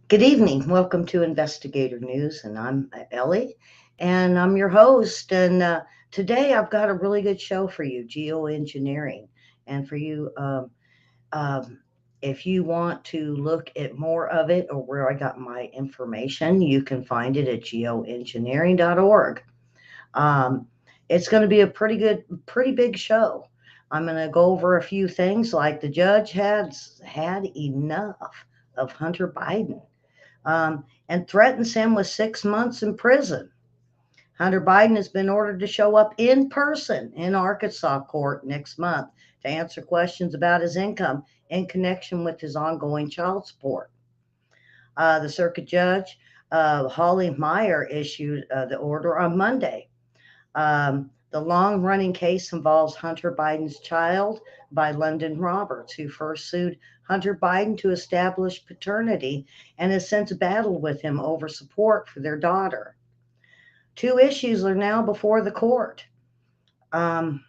Good evening. Welcome to Investigator News, and I'm Ellie, and I'm your host. And today I've got a really good show for you, geoengineering. And for you, um, if you want to look at more of it or where I got my information, you can find it at geoengineering.org. Um, it's going to be a pretty big show. I'm going to go over a few things like the judge had enough of Hunter Biden and threatens him with 6 months in prison. Hunter Biden has been ordered to show up in person in Arkansas court next month to answer questions about his income in connection with his ongoing child support. The circuit judge, Holly Meyer, issued the order on Monday. The long running case involves Hunter Biden's child by London Roberts, who first sued Hunter Biden to establish paternity and has since battled with him over support for their daughter. Two issues are now before the court. Um,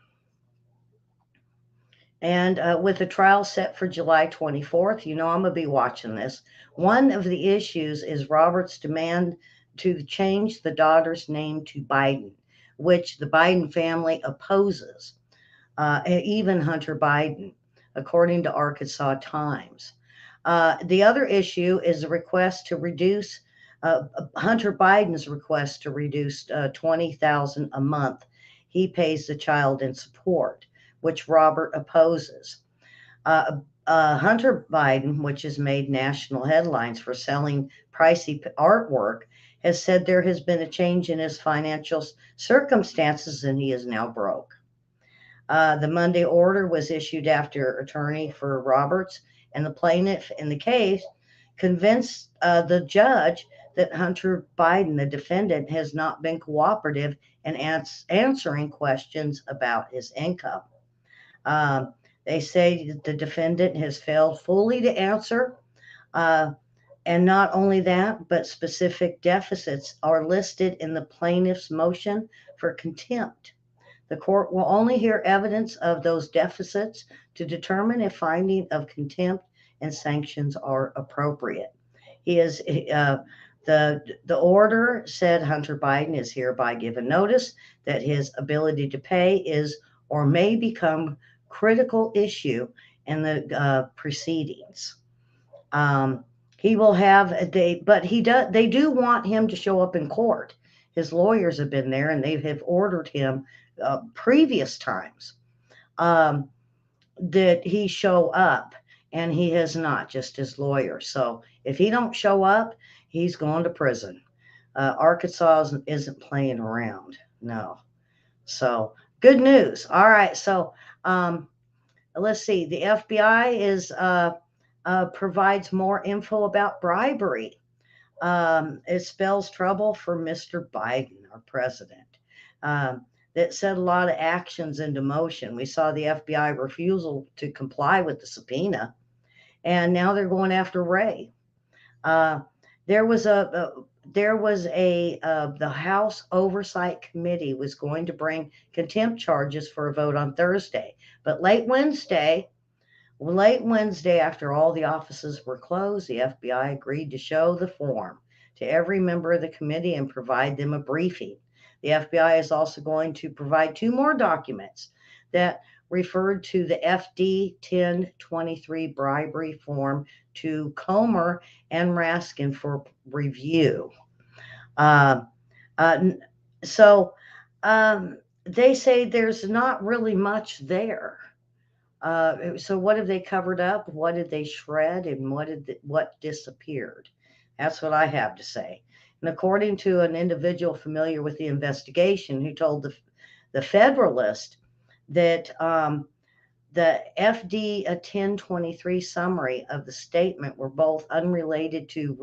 and with the trial set for July 24th, you know I'm going to be watching this. One of the issues is Roberts' demand to change the daughter's name to Biden, which the Biden family opposes, even Hunter Biden, according to Arkansas Times. The other issue is a request to reduce Hunter Biden's request to reduce 20,000 a month he pays the child in support, which Robert opposes. Hunter Biden, which has made national headlines for selling pricey artwork, has said there has been a change in his financial circumstances and he is now broke. The Monday order was issued after attorney for Roberts and the plaintiff in the case convinced the judge that Hunter Biden, the defendant, has not been cooperative in answering questions about his income. Um, they say that the defendant has failed fully to answer, uh, and not only that, but specific deficits are listed in the plaintiff's motion for contempt. The court will only hear evidence of those deficits to determine if finding of contempt and sanctions are appropriate. He is the order said Hunter Biden is hereby given notice that his ability to pay is or may become critical issue in the proceedings. Um, he will have but he does. They do want him to show up in court. His lawyers have been there, and they have ordered him previous times um, that he show up, and he has not. Just his lawyer. So if he don't show up, he's going to prison. Arkansas isn't playing around. No. So good news. All right. So let's see. The FBI is provides more info about bribery. It spells trouble for Mr. Biden, our president. That set a lot of actions into motion. We saw the FBI refusal to comply with the subpoena, and now they're going after Ray. Uh, there was a the House Oversight Committee was going to bring contempt charges for a vote on Thursday, but late Wednesday, after all the offices were closed, the FBI agreed to show the form to every member of the committee and provide them a briefing. The FBI is also going to provide two more documents that referred to the FD 1023 bribery form to Comer and Raskin for review. Uh, uh, so they say there's not really much there. So what have they covered up? What did they shred? And what disappeared? That's what I have to say. And according to an individual familiar with the investigation who told the Federalist that the FD 1023 summary of the statement were both unrelated to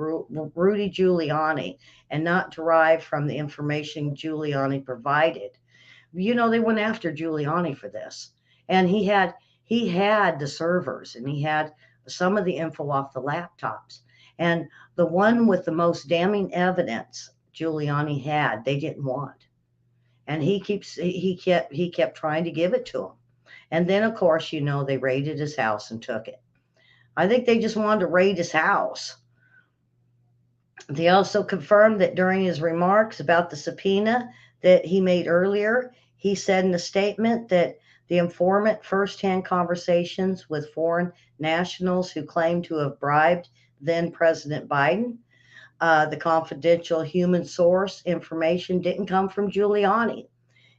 Rudy Giuliani and not derived from the information Giuliani provided. You know, they went after Giuliani for this, and he had the servers and he had some of the info off the laptops. And the one with the most damning evidence Giuliani had, they didn't want. And he kept trying to give it to him. And then of course, you know, they raided his house and took it. I think they just wanted to raid his house. They also confirmed that during his remarks about the subpoena that he made earlier, he said in a statement that the informant firsthand conversations with foreign nationals who claimed to have bribed then President Biden, the confidential human source information didn't come from Giuliani.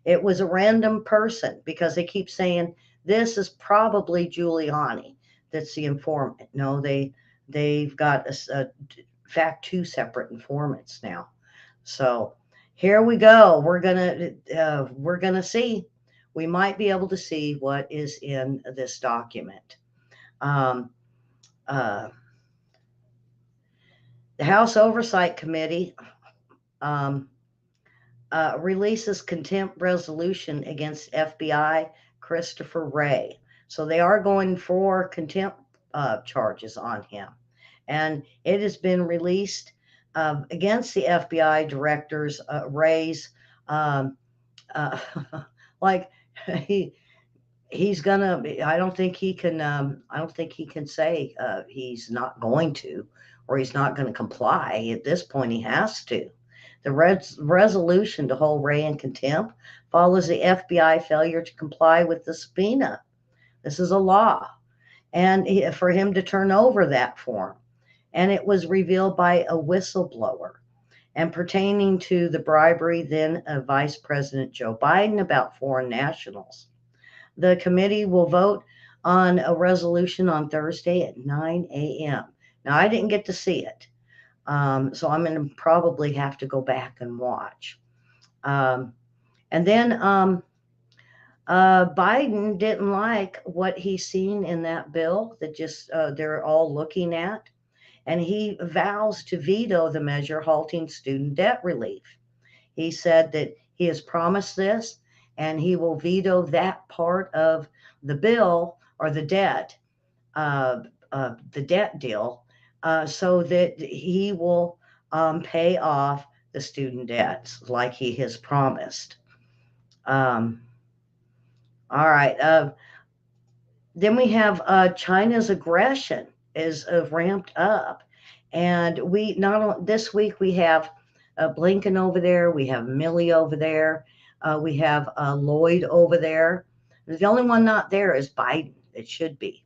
It was a random person because they keep saying this is probably Giuliani that's the informant. No, they've got fact two separate informants now. So here we go. We're gonna see. We might be able to see what is in this document. Um, uh, the House Oversight Committee um, releases contempt resolution against FBI Christopher Wray. So they are going for contempt charges on him. And it has been released against the FBI director's Wray's, um, uh, like he he's gonna. I don't think he can say he's not going to, or he's not going to comply. At this point, he has to. The resolution to hold Ray in contempt follows the FBI failure to comply with the subpoena. This is a law, and for him to turn over that form. And it was revealed by a whistleblower and pertaining to the bribery then of Vice President Joe Biden about foreign nationals. The committee will vote on a resolution on Thursday at 9 a.m. Now, I didn't get to see it, so I'm going to probably have to go back and watch. Um, and then Biden didn't like what he's seen in that bill that just they're all looking at, and he vows to veto the measure halting student debt relief. He said that he has promised this and he will veto that part of the bill or uh, the debt deal, so that he will pay off the student debts like he has promised. Um, all right. Then we have China's aggression is ramped up, and we not only this week we have Blinken over there, we have Milley over there, we have Lloyd over there. The only one not there is Biden. It should be,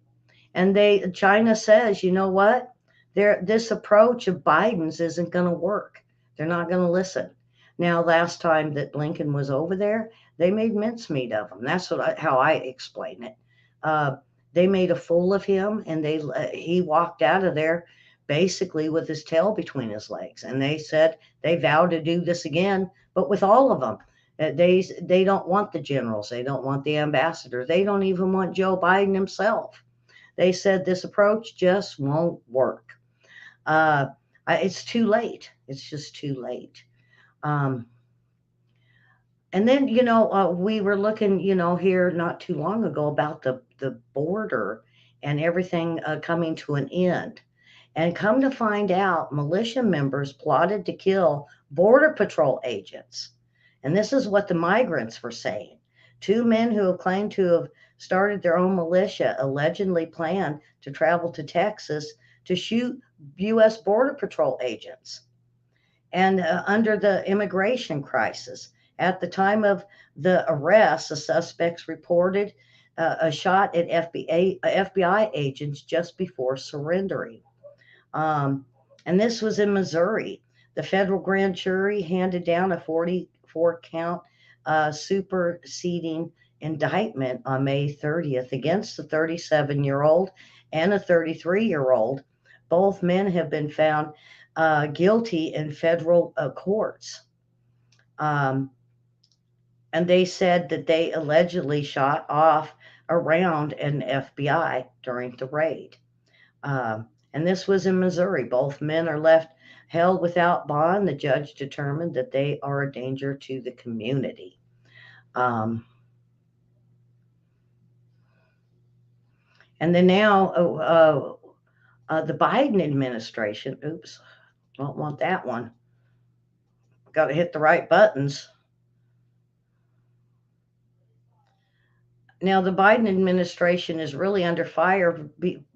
and China says, you know what? This approach of Biden's isn't going to work. They're not going to listen. Now, last time that Blinken was over there, they made mincemeat of him. That's how I explain it. Uh, they made a fool of him, and he walked out of there basically with his tail between his legs. And they said they vowed to do this again, but with all of them. They don't want the generals. They don't want the ambassadors. They don't even want Joe Biden himself. They said this approach just won't work. Uh, it's too late. It's just too late. Um, and then, we were looking, here not too long ago about the border and everything coming to an end. And come to find out, militia members plotted to kill Border Patrol agents. And this is what the migrants were saying. Two men who have claimed to have started their own militia allegedly planned to travel to Texas to shoot U.S. Border Patrol agents. And under the immigration crisis, at the time of the arrest, the suspects reported a shot at FBI agents just before surrendering. Um, and this was in Missouri. The federal grand jury handed down a 44 count superseding indictment on May 30th against the 37-year-old and a 33-year-old. Both men have been found guilty in federal courts. Um, and they said that they allegedly shot off around an FBI during the raid. And this was in Missouri. Both men are left held without bond. The judge determined that they are a danger to the community. Um, and then now, the Biden administration, oops, don't want that one. Got to hit the right buttons. Now, the Biden administration is really under fire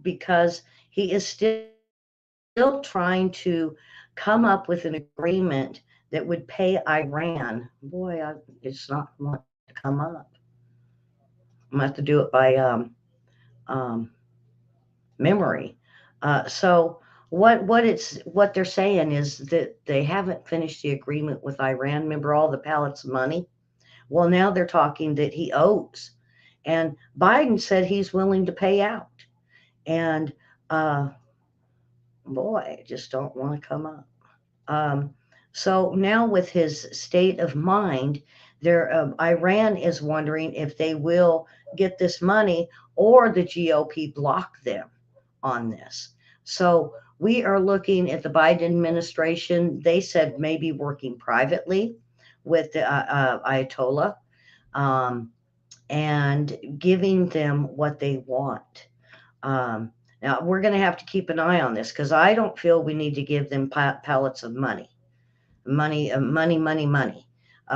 because he is still trying to come up with an agreement that would pay Iran. Boy, it's not wanting to come up. I'm gonna have to do it by um, memory. So what they're saying is that they haven't finished the agreement with Iran. Remember all the pallets of money? Well, now they're talking that he owes, and Biden said he's willing to pay out. And uh, boy, I just don't want to come up. Um, so now, with his state of mind, Iran is wondering if they will get this money or the GOP block them on this. So we are looking at the Biden administration. They said maybe working privately with the Ayatollah, um, and giving them what they want. Um, Now we're going to have to keep an eye on this because I don't feel we need to give them pallets of money, money,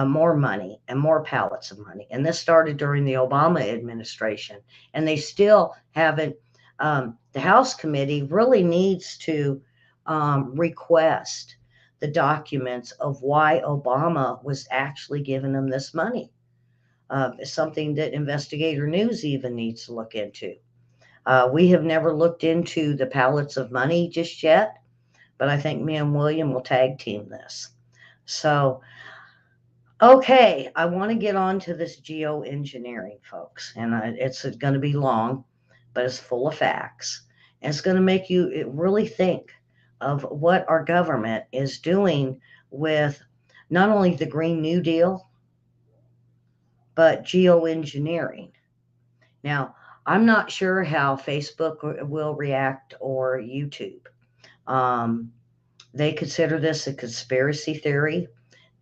more money and more pallets of money. And this started during the Obama administration, and they still haven't. The House committee really needs to request the documents of why Obama was actually giving them this money. Something that Investigator News even needs to look into. We have never looked into the pallets of money just yet, but I think me and William will tag team this. So, okay, I want to get on to this geoengineering, folks, and it's going to be long, but it's full of facts. And it's going to make you really think of what our government is doing with not only the Green New Deal, but geoengineering. Now, I'm not sure how Facebook will react or YouTube. Um, they consider this a conspiracy theory.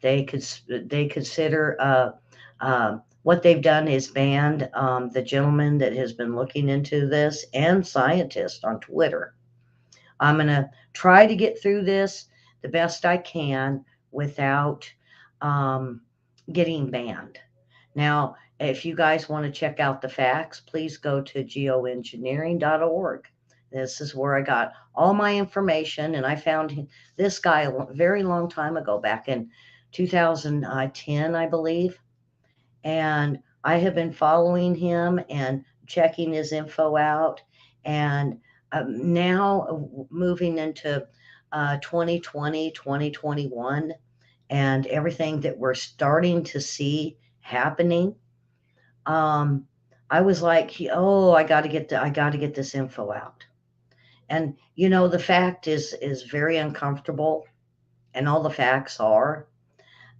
They consider what they've done is banned the gentleman that has been looking into this and scientists on Twitter. I'm going to try to get through this the best I can without um, getting banned. Now, if you guys want to check out the facts, please go to geoengineering.org. This is where I got all my information, and I found this guy a very long time ago, back in 2010, I believe. And I have been following him and checking his info out. And now moving into 2020, 2021, and everything that we're starting to see happening, um, I was like, oh, I got to get this info out. And the fact is very uncomfortable, and all the facts are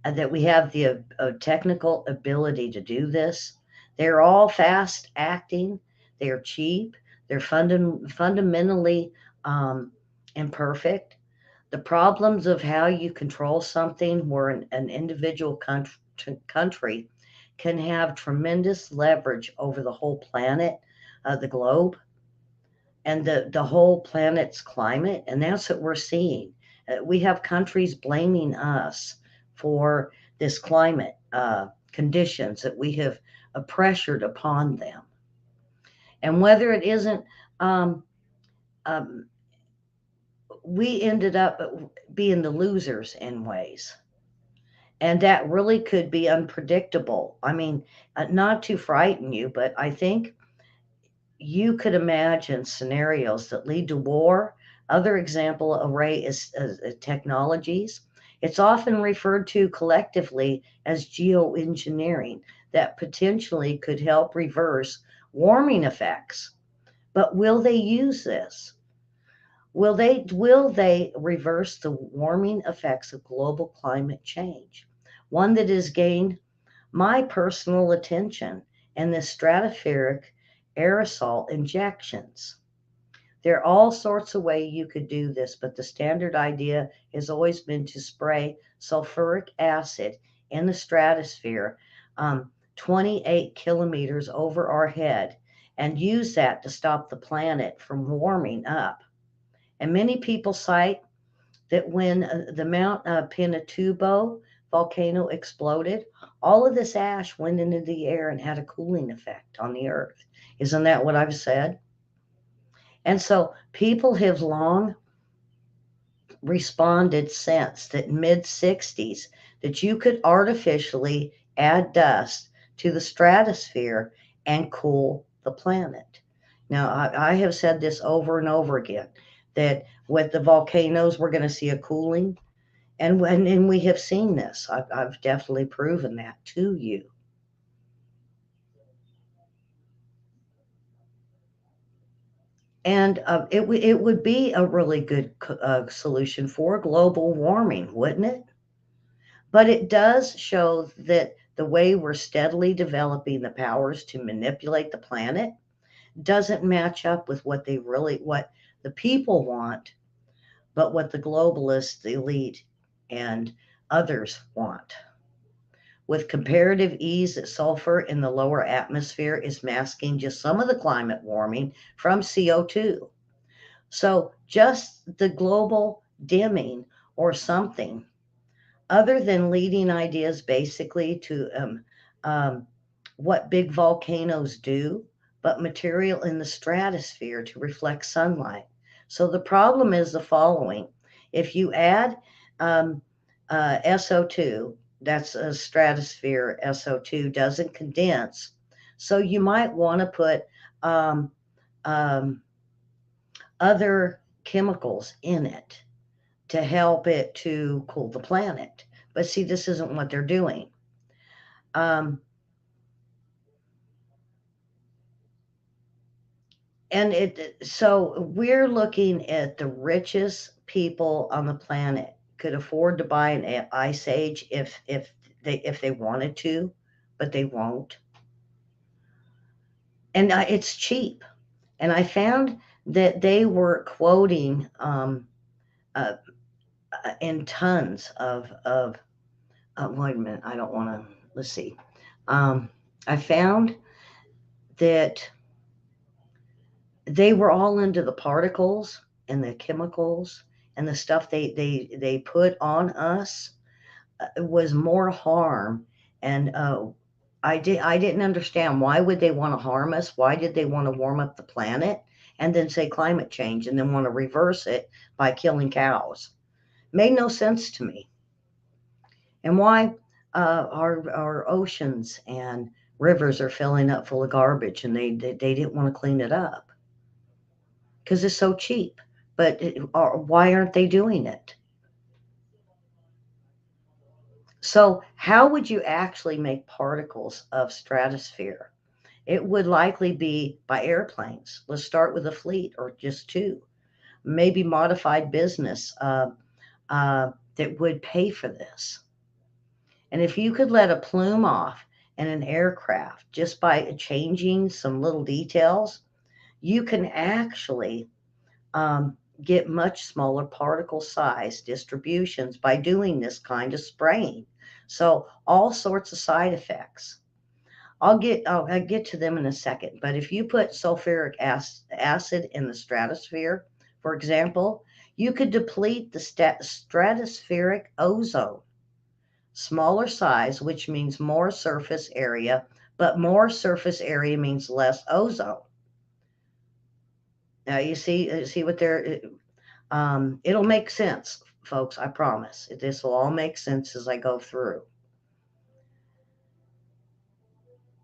that we have the technical ability to do this. They're all fast acting. They're cheap. They're fundamentally imperfect. The problems of how you control something where an individual country can have tremendous leverage over the whole planet, the globe, and the whole planet's climate. And that's what we're seeing. We have countries blaming us for this climate conditions that we have pressured upon them. And whether it isn't, um, um, we ended up being the losers in ways. And that really could be unpredictable. I mean, not to frighten you, but I think you could imagine scenarios that lead to war. Other example array is technologies. It's often referred to collectively as geoengineering that potentially could help reverse warming effects. But will they use this? Will they reverse the warming effects of global climate change? One that has gained my personal attention and the stratospheric aerosol injections. There are all sorts of ways you could do this, but the standard idea has always been to spray sulfuric acid in the stratosphere 28 kilometers over our head and use that to stop the planet from warming up. And many people cite that when the Mount Pinatubo volcano exploded, all of this ash went into the air and had a cooling effect on the earth. Isn't that what I've said? And so people have long responded since that mid 60s that you could artificially add dust to the stratosphere and cool the planet. Now, I have said this over and over again that with the volcanoes, we're going to see a cooling. And we have seen this. I've definitely proven that to you. And it would be a really good solution for global warming, wouldn't it? But it does show that the way we're steadily developing the powers to manipulate the planet doesn't match up with what the people want, but what the globalists, the elite, and others want. With comparative ease that sulfur in the lower atmosphere is masking just some of the climate warming from CO2. So just the global dimming or something other than leading ideas basically to what big volcanoes do, but material in the stratosphere to reflect sunlight. So the problem is the following: if you add um, SO2, that's a stratosphere, SO2 doesn't condense. So you might want to put um, um, other chemicals in it to help it to cool the planet. But see, this isn't what they're doing. Um, and so we're looking at the richest people on the planet could afford to buy an ice age if they wanted to, but they won't. And it's cheap. And I found that they were quoting uh, in tons of wait a minute, I don't want to, let's see. Um, I found that they were all into the particles and the chemicals and the stuff they put on us was more harm. And I didn't understand, why would they want to harm us? Why did they want to warm up the planet and then say climate change and then want to reverse it by killing cows? Made no sense to me. And why our oceans and rivers are filling up full of garbage, and they didn't want to clean it up because it's so cheap. But why aren't they doing it? So how would you actually make particles of stratosphere? It would likely be by airplanes. Let's start with a fleet or just two, maybe modified business that would pay for this. And if you could let a plume off in an aircraft just by changing some little details, you can actually get much smaller particle size distributions by doing this kind of spraying. So all sorts of side effects. I'll get to them in a second. But if you put sulfuric acid in the stratosphere, for example, you could deplete the stratospheric ozone. Smaller size, which means more surface area, but more surface area means less ozone. Now you see what they're. It'll make sense, folks. I promise. This will all make sense as I go through.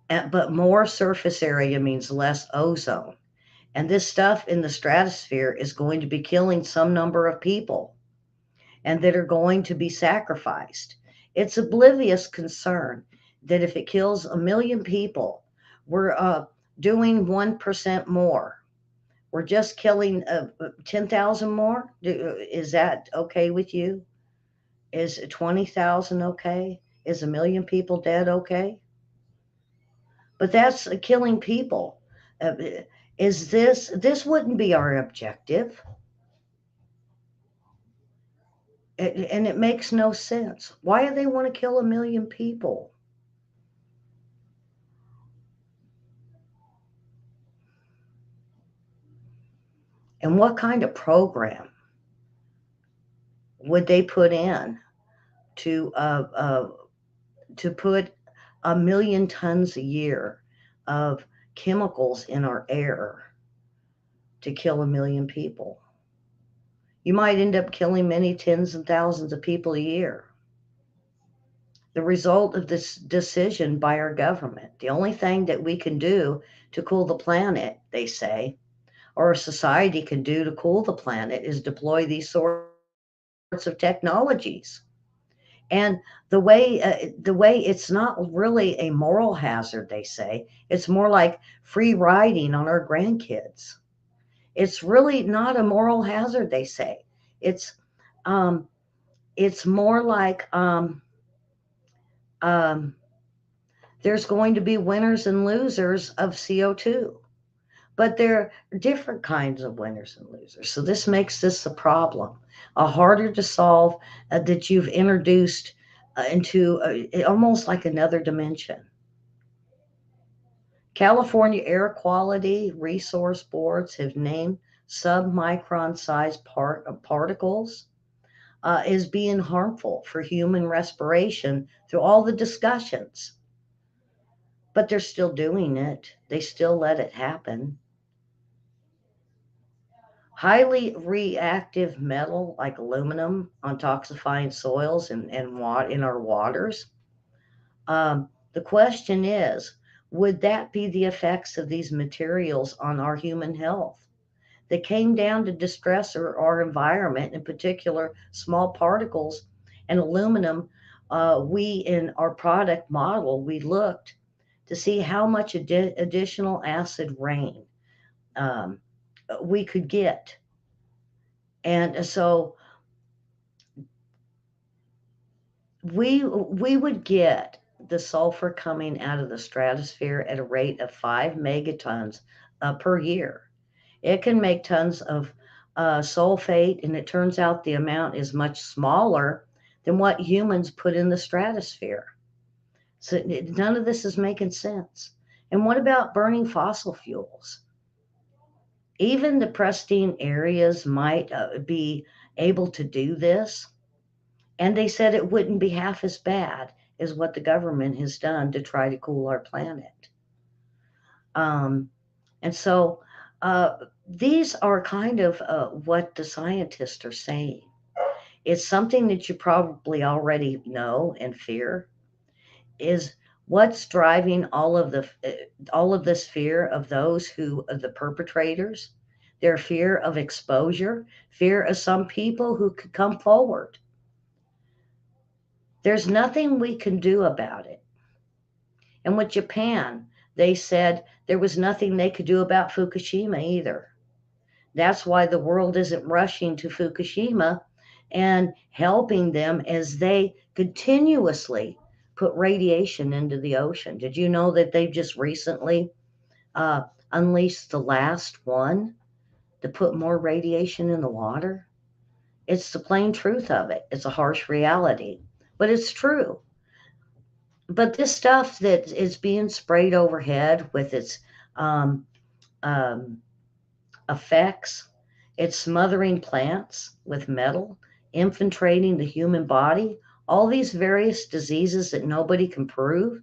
But more surface area means less ozone, and this stuff in the stratosphere is going to be killing some number of people, and that are going to be sacrificed. It's oblivious concern that if it kills a million people, we're doing 1% more. We're just killing 10,000 more. Is that okay with you? Is 20,000 okay? Is a million people dead okay? But that's killing people. Uh, is this wouldn't be our objective? And it makes no sense. Why do they want to kill a million people? And what kind of program would they put in to uh, uh, to put a million tons a year of chemicals in our air to kill a million people? You might end up killing many tens of thousands of people a year. The result of this decision by our government. The only thing that we can do to cool the planet, they say, or a society can do to cool the planet is deploy these sorts of technologies. And the way it's not really a moral hazard, they say, it's more like free riding on our grandkids. It's really not a moral hazard, they say. It's um, it's more like um, there's going to be winners and losers of CO2, but there are different kinds of winners and losers. So this makes this a problem, a harder to solve, that you've introduced into almost like another dimension. California Air Quality Resource Boards have named submicron sized particles is being harmful for human respiration through all the discussions, but they're still doing it. They still let it happen. Highly reactive metal like aluminum on toxifying soils and in our waters. The question is, would that be the effects of these materials on our human health? That came down to distress our environment, in particular small particles and aluminum. We in our product model, we looked to see how much additional acid rain um, we could get. And so we would get the sulfur coming out of the stratosphere at a rate of 5 megatons per year. It can make tons of sulfate, and it turns out the amount is much smaller than what humans put in the stratosphere. So none of this is making sense. And what about burning fossil fuels? Even the pristine areas might be able to do this. And they said it wouldn't be half as bad as what the government has done to try to cool our planet. Um, and so uh, these are kind of what the scientists are saying. It's something that you probably already know and fear is what's driving all of this fear of those who are the perpetrators, their fear of exposure, fear of some people who could come forward. There's nothing we can do about it. And with Japan, they said there was nothing they could do about Fukushima either. That's why the world isn't rushing to Fukushima and helping them as they continuously put radiation into the ocean. Did you know that they've just recently uh, unleashed the last one to put more radiation in the water? It's the plain truth of it. It's a harsh reality, but it's true. But this stuff that is being sprayed overhead with its um, um, effects, it's smothering plants with metal, infiltrating the human body, all these various diseases that nobody can prove,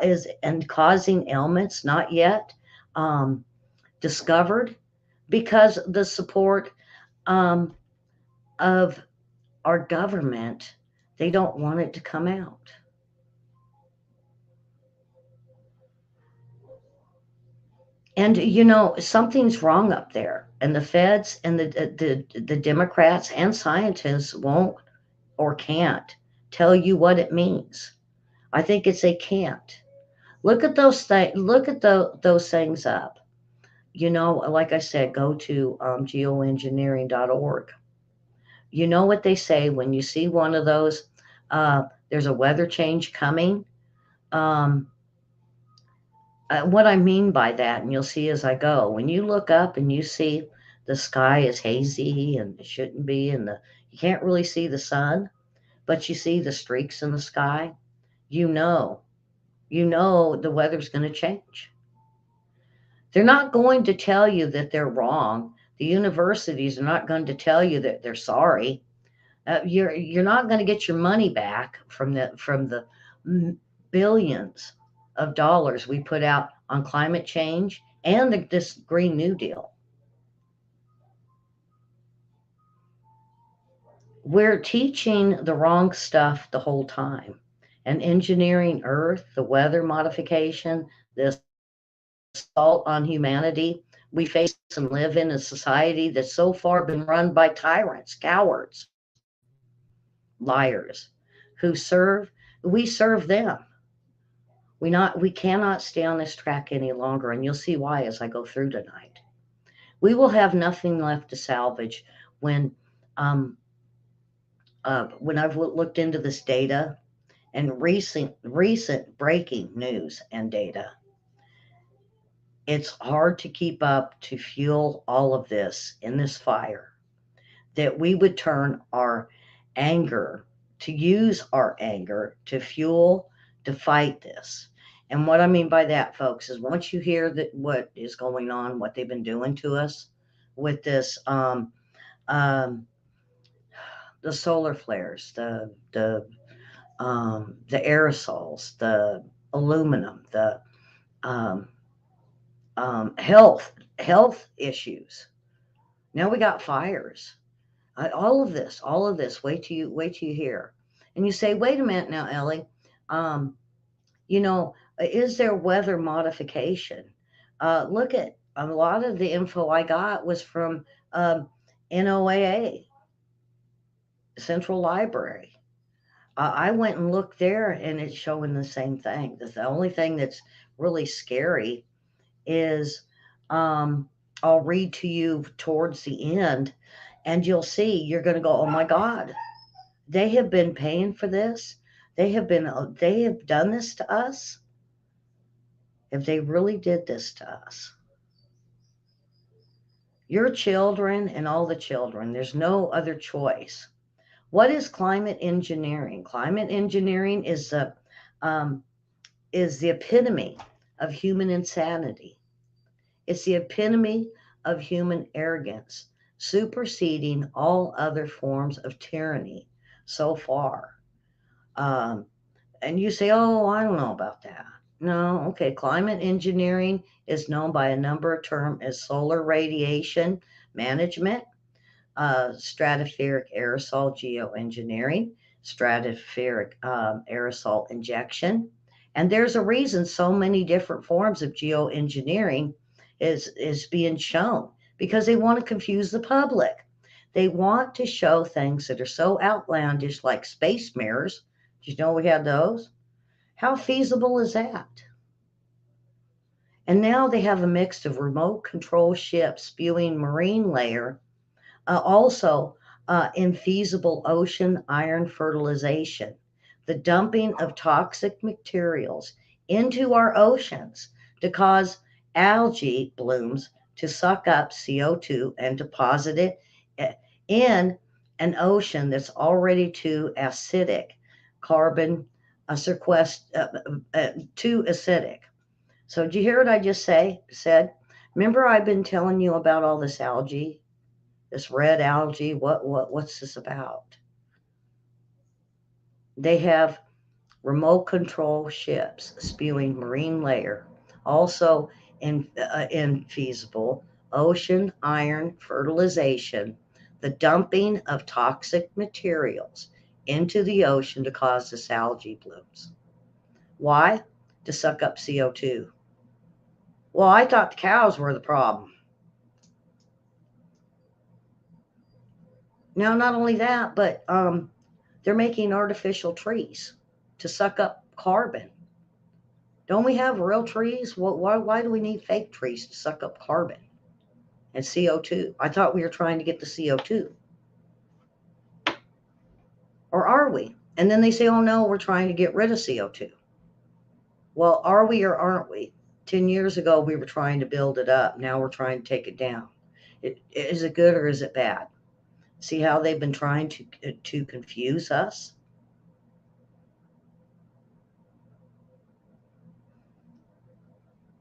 is and causing ailments not yet um, discovered because the support um, of our government, they don't want it to come out. And something's wrong up there, and the feds and the Democrats and scientists won't or can't tell you what it means. I think it's they can't. Look at those things. Look at those things up. Like I said, go to geoengineering.org. You know what they say when you see one of those. There's a weather change coming. Um, what I mean by that, and you'll see as I go, when you look up and you see the sky is hazy and it shouldn't be, and you can't really see the sun, but you see the streaks in the sky, you know, the weather's going to change. They're not going to tell you that they're wrong. The universities are not going to tell you that they're sorry. You're not going to get your money back from the billions of dollars we put out on climate change and this Green New Deal. We're teaching the wrong stuff the whole time. And engineering Earth, the weather modification, the assault on humanity, we face and live in a society that's so far been run by tyrants, cowards, liars, who we serve them. We cannot stay on this track any longer, and you'll see why as I go through tonight. We will have nothing left to salvage when um, when I've looked into this data and recent breaking news and data. It's hard to keep up to fuel all of this in this fire, that we would turn our anger, to use our anger to fuel, to fight this. And what I mean by that, folks, is once you hear that what is going on, what they've been doing to us with this, um, the solar flares, the aerosols, the aluminum, the um, health issues. Now we got fires. All of this. Wait till you hear. And you say, wait a minute now, Ellie. Um, is there weather modification? Look at a lot of the info I got was from NOAA, Central Library. I went and looked there, and it's showing the same thing. The only thing that's really scary is I'll read to you towards the end, and you'll see, you're going to go, oh my God, they have been paying for this. They have done this to us. If they really did this to us, your children and all the children, there's no other choice. What is climate engineering? Climate engineering um, is the epitome of human insanity. It's the epitome of human arrogance, superseding all other forms of tyranny so far. Um, and you say, oh, I don't know about that. No, okay. Climate engineering is known by a number of terms as solar radiation management, stratospheric aerosol geoengineering, stratospheric aerosol injection. And there's a reason so many different forms of geoengineering is being shown, because they want to confuse the public. They want to show things that are so outlandish, like space mirrors. Did you know we had those? How feasible is that? And now they have a mix of remote control ships spewing marine layer, also infeasible ocean iron fertilization, the dumping of toxic materials into our oceans to cause algae blooms to suck up CO2 and deposit it in an ocean that's already too acidic, carbon too acidic. So, did you hear what I just said? Remember, I've been telling you about all this algae, this red algae. What's this about? They have remote control ships spewing marine layer, also infeasible ocean iron fertilization, the dumping of toxic materials into the ocean to cause this algae blooms. Why? To suck up CO2. Well, I thought the cows were the problem. Now, not only that, but they're making artificial trees to suck up carbon. Don't we have real trees? Why do we need fake trees to suck up carbon and CO2? I thought we were trying to get the CO2. Or are we? And then they say, oh no, we're trying to get rid of CO2. Well, are we or aren't we? 10 years ago, we were trying to build it up. Now we're trying to take it down. Is it good or is it bad? See how they've been trying to confuse us?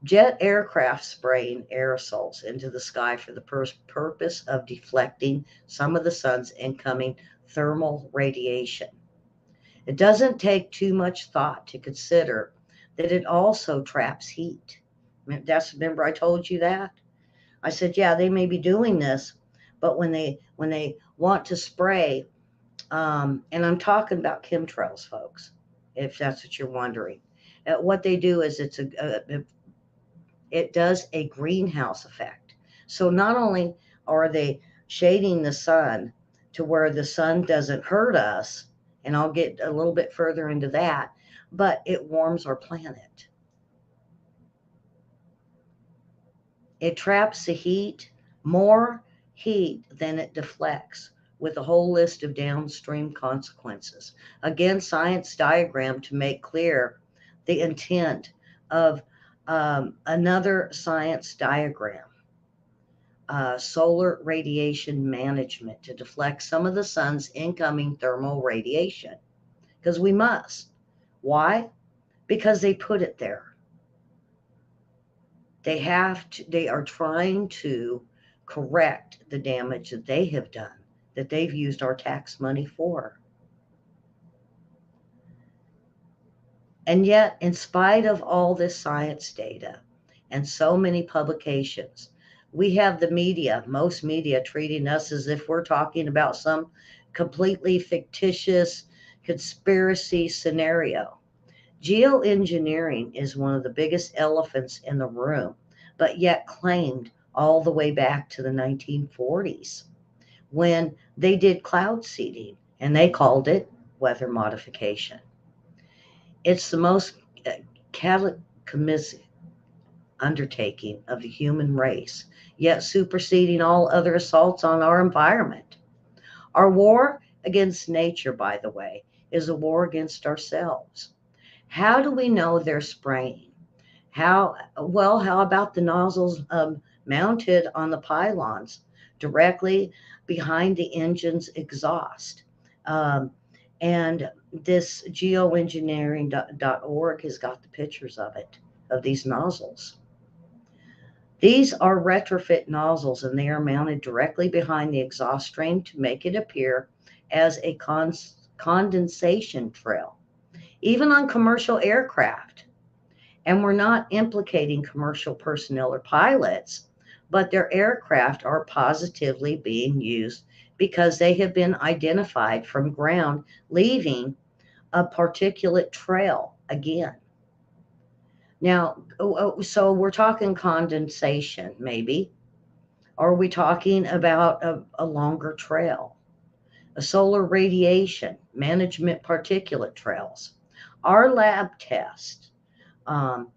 Jet aircraft spraying aerosols into the sky for the purpose of deflecting some of the sun's incoming thermal radiation. It doesn't take too much thought to consider that it also traps heat. Remember I told you that? I said, yeah, they may be doing this, but when they want to spray And I'm talking about chemtrails, folks, if that's what you're wondering. What they do is it does a greenhouse effect. So not only are they shading the sun to where the sun doesn't hurt us, and I'll get a little bit further into that, but it warms our planet. It traps the heat, more heat than it deflects, with a whole list of downstream consequences. Again, science diagram to make clear the intent of another science diagram. Solar radiation management to deflect some of the sun's incoming thermal radiation. Because we must. Why? Because they put it there. They are trying to correct the damage that they have done, that they've used our tax money for. And yet, in spite of all this science data and so many publications, we have the media, most media, treating us as if we're talking about some completely fictitious conspiracy scenario. Geoengineering is one of the biggest elephants in the room, but yet claimed all the way back to the 1940s when they did cloud seeding and they called it weather modification. It's the most cataclysmic undertaking of the human race, yet superseding all other assaults on our environment. Our war against nature, by the way, is a war against ourselves. How do we know they're spraying? How about the nozzles mounted on the pylons directly behind the engine's exhaust? Um, and this geoengineering.org has got the pictures of it, of these nozzles. These are retrofit nozzles and they are mounted directly behind the exhaust stream to make it appear as a condensation trail, even on commercial aircraft. And we're not implicating commercial personnel or pilots, but their aircraft are positively being used because they have been identified from ground leaving a particulate trail again. Now, so we're talking condensation, maybe. Are we talking about a longer trail? A solar radiation management particulate trails. Our lab test or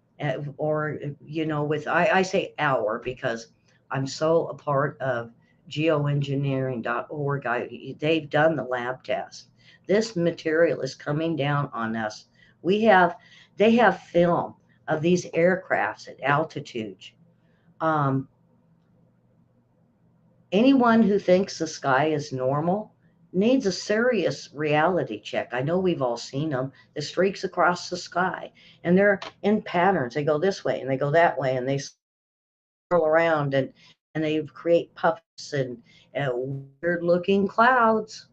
with I say our because I'm so a part of geoengineering.org. They've done the lab test. This material is coming down on us. We have They have film of these aircrafts at altitude. um, Anyone who thinks the sky is normal needs a serious reality check. I know we've all seen them, the streaks across the sky, and they're in patterns. They go this way and they go that way, and they swirl around and they create puffs and weird looking clouds.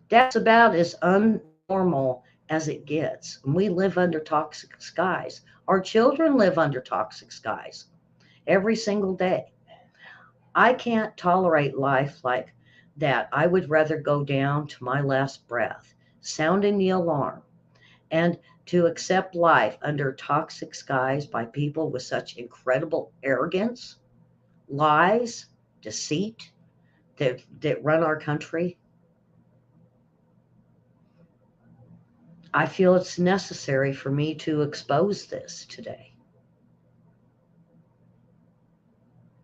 That's about as unnormal as it gets. And we live under toxic skies. Our children live under toxic skies every single day. I can't tolerate life like that. I would rather go down to my last breath, sounding the alarm, and to accept life under toxic skies by people with such incredible arrogance, lies, deceit that run our country. I feel it's necessary for me to expose this today.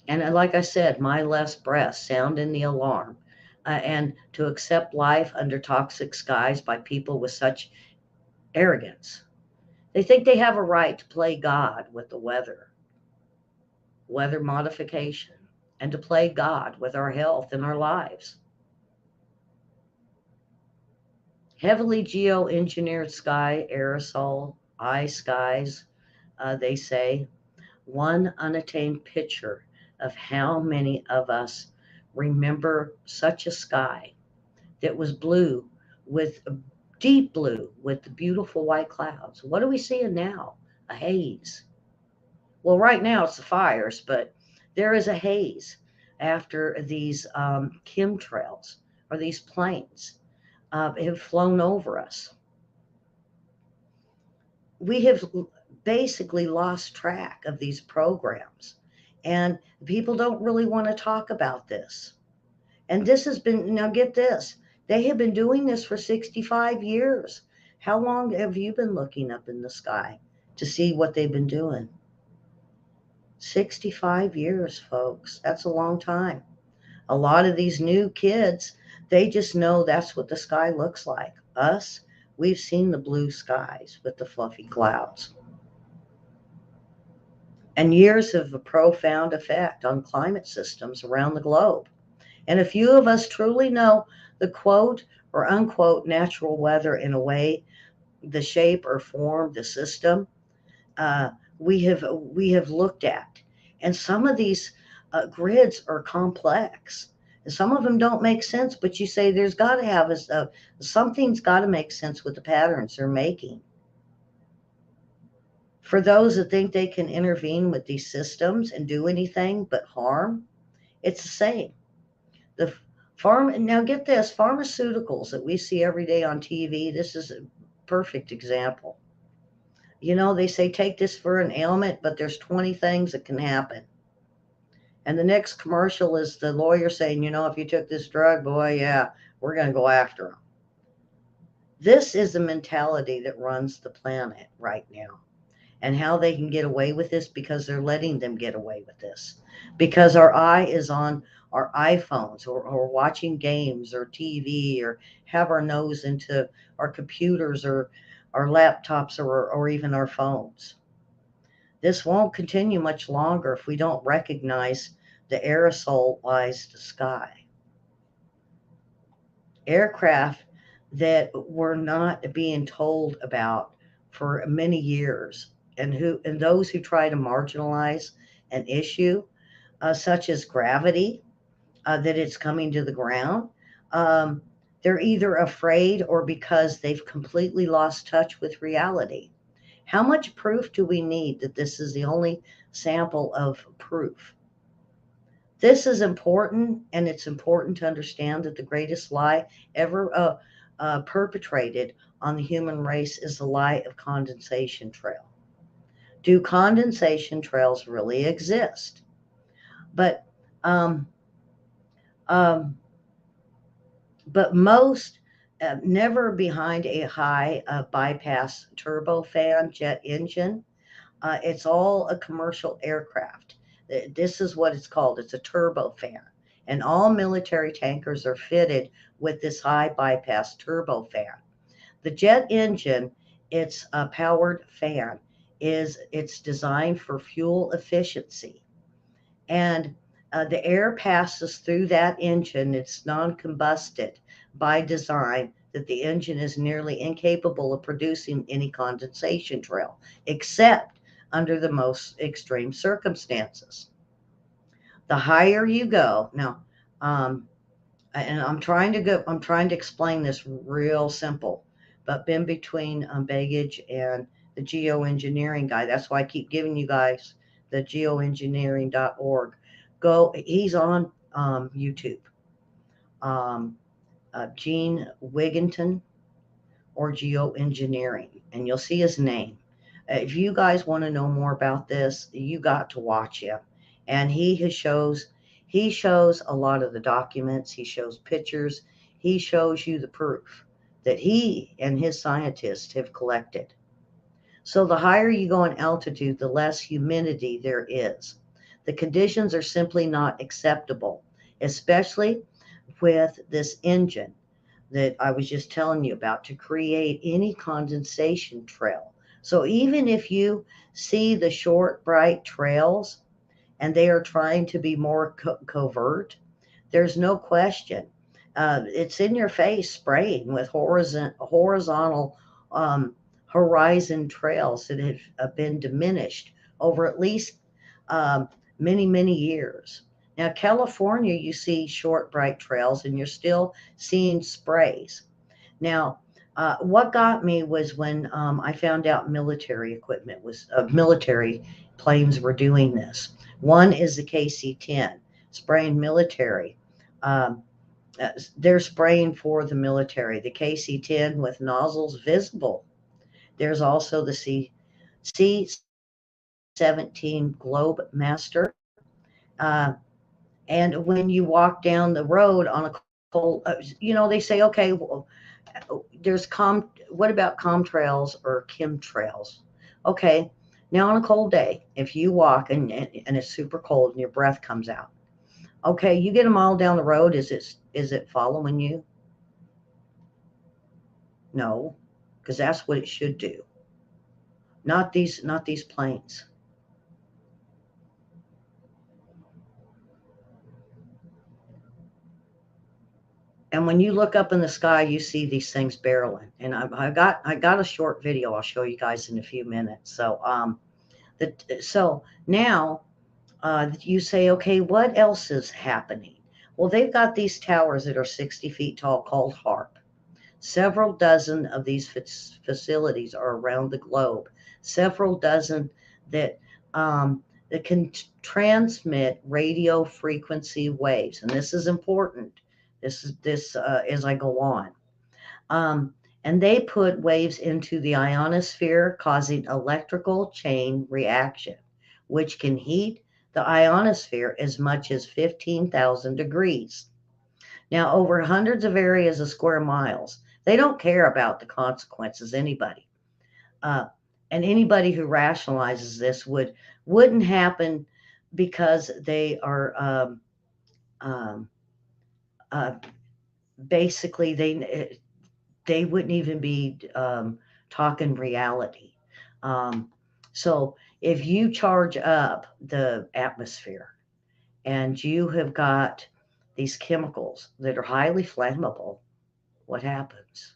And like I said, my last breath, sounding the alarm, and to accept life under toxic skies by people with such arrogance. They think they have a right to play God with the weather modification, and to play God with our health and our lives. Heavily geoengineered sky, aerosol, eye skies, they say, one unattained picture of how many of us remember such a sky that was blue with deep blue with the beautiful white clouds. What are we seeing now? A haze. Well, right now it's the fires, but there is a haze after these chemtrails. or these planes have flown over us. We have basically lost track of these programs, and people don't really want to talk about this. And this has been, now get this, they have been doing this for 65 years. How long have you been looking up in the sky to see what they've been doing? 65 years, folks. That's a long time. A lot of these new kids, they just know that's what the sky looks like. Us, we've seen the blue skies with the fluffy clouds. And years of a profound effect on climate systems around the globe. And a few of us truly know the quote or unquote natural weather in a way, the shape or form, the system uh, we have looked at. And some of these grids are complex. And some of them don't make sense, but you say there's got to have something's got to make sense with the patterns they're making. For those that think they can intervene with these systems and do anything but harm, it's the same. The now get this, pharmaceuticals that we see every day on TV, this is a perfect example. They say take this for an ailment, but there's 20 things that can happen. And the next commercial is the lawyer saying, if you took this drug, boy, yeah, we're going to go after them. This is the mentality that runs the planet right now. And how they can get away with this, because they're letting them get away with this. Because our eye is on our iPhones, or watching games or TV, or have our nose into our computers or our laptops, or even our phones. This won't continue much longer if we don't recognize the aerosolized sky. Aircraft that were not being told about for many years, and those who try to marginalize an issue, such as gravity, that it's coming to the ground. Um, they're either afraid or because they've completely lost touch with reality. How much proof do we need that this is the only sample of proof? This is important, and it's important to understand that the greatest lie ever perpetrated on the human race is the lie of condensation trail. Do condensation trails really exist? But um, um, but most never behind a high bypass turbofan jet engine. It's all a commercial aircraft. This is what it's called. It's a turbofan. And all military tankers are fitted with this high bypass turbofan. The jet engine, its a powered fan, it's designed for fuel efficiency. And the air passes through that engine. It's non-combusted by design, that the engine is nearly incapable of producing any condensation trail, except under the most extreme circumstances. The higher you go, now, um, and I'm trying to explain this real simple, but been between baggage and the geoengineering guy. That's why I keep giving you guys the geoengineering.org. He's on YouTube. Um, Gene Wigginton, or Geoengineering, and you'll see his name. If you guys want to know more about this, you got to watch him. And he shows a lot of the documents, he shows pictures, he shows you the proof that he and his scientists have collected. So the higher you go in altitude, the less humidity there is. The conditions are simply not acceptable, especially with this engine that I was just telling you about, to create any condensation trail. So even if you see the short, bright trails and they are trying to be more covert, there's no question. It's in your face spraying with horizontal um, horizon trails that have been diminished over at least um, many, many years. Now, California, you see short, bright trails, and you're still seeing sprays. Now, what got me was when I found out military planes were doing this. One is the KC-10, spraying military. Um, They're spraying for the military. The KC-10 with nozzles visible. There's also the C-17 Globe Master. Uh, and when you walk down the road on a cold, they say, okay, well, there's what about comtrails or chemtrails? Okay, now on a cold day, if you walk and it's super cold and your breath comes out, okay, you get a mile down the road, is it following you? No, because that's what it should do. Not these planes. And when you look up in the sky, you see these things barreling. And I got a short video I'll show you guys in a few minutes. So now you say, okay, what else is happening? Well, they've got these towers that are 60 feet tall called HARP. Several dozen of these facilities are around the globe. Several dozen that that can transmit radio frequency waves, and this is important. This as I go on. Um, and they put waves into the ionosphere, causing electrical chain reaction, which can heat the ionosphere as much as 15,000 degrees. Now, over hundreds of areas of square miles, they don't care about the consequences, anybody. Uh, and anybody who rationalizes this wouldn't happen because they are um, uh, basically they wouldn't even be talking reality. Um, so if you charge up the atmosphere and you have got these chemicals that are highly flammable, what happens?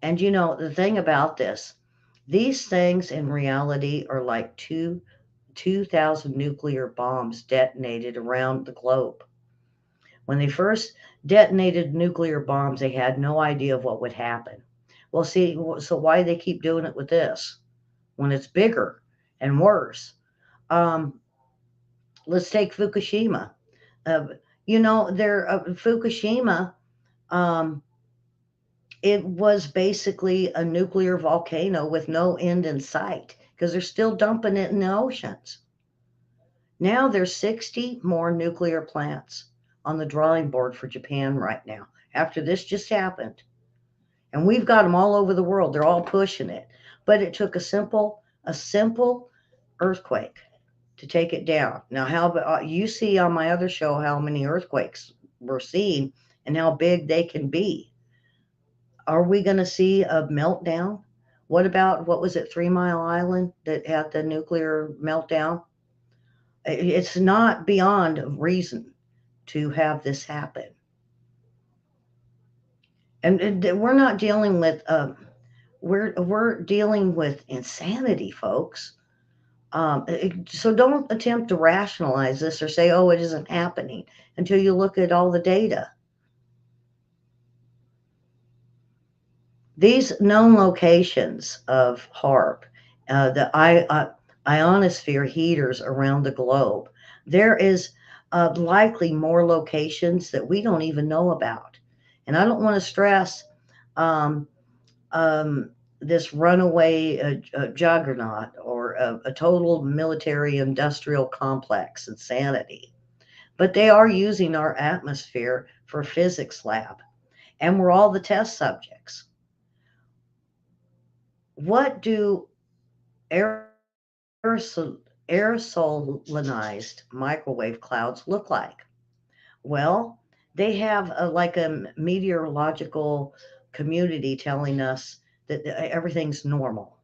And the thing about this, these things in reality are like 2,000 nuclear bombs detonated around the globe. When they first detonated nuclear bombs, they had no idea of what would happen. Well, see, so why do they keep doing it with this when it's bigger and worse? Um, let's take Fukushima. Uh, Fukushima, um, it was basically a nuclear volcano with no end in sight because they're still dumping it in the oceans. Now there's 60 more nuclear plants on the drawing board for Japan right now. After this just happened, and we've got them all over the world. They're all pushing it, but it took a simple earthquake to take it down. Now, how you see on my other show how many earthquakes we're seeing and how big they can be. Are we going to see a meltdown? What was it, 3 Mile Island that had the nuclear meltdown? It's not beyond reason to have this happen. And we're not dealing with we're dealing with insanity, folks. So don't attempt to rationalize this or say, oh, it isn't happening until you look at all the data. These known locations of HARP, the ionosphere heaters around the globe, there is likely more locations that we don't even know about. And I don't want to stress um, um, this runaway juggernaut or a total military industrial complex insanity. But they are using our atmosphere for physics lab, and we're all the test subjects. What do aerosolized microwave clouds look like? Well, they have like a meteorological community telling us that everything's normal.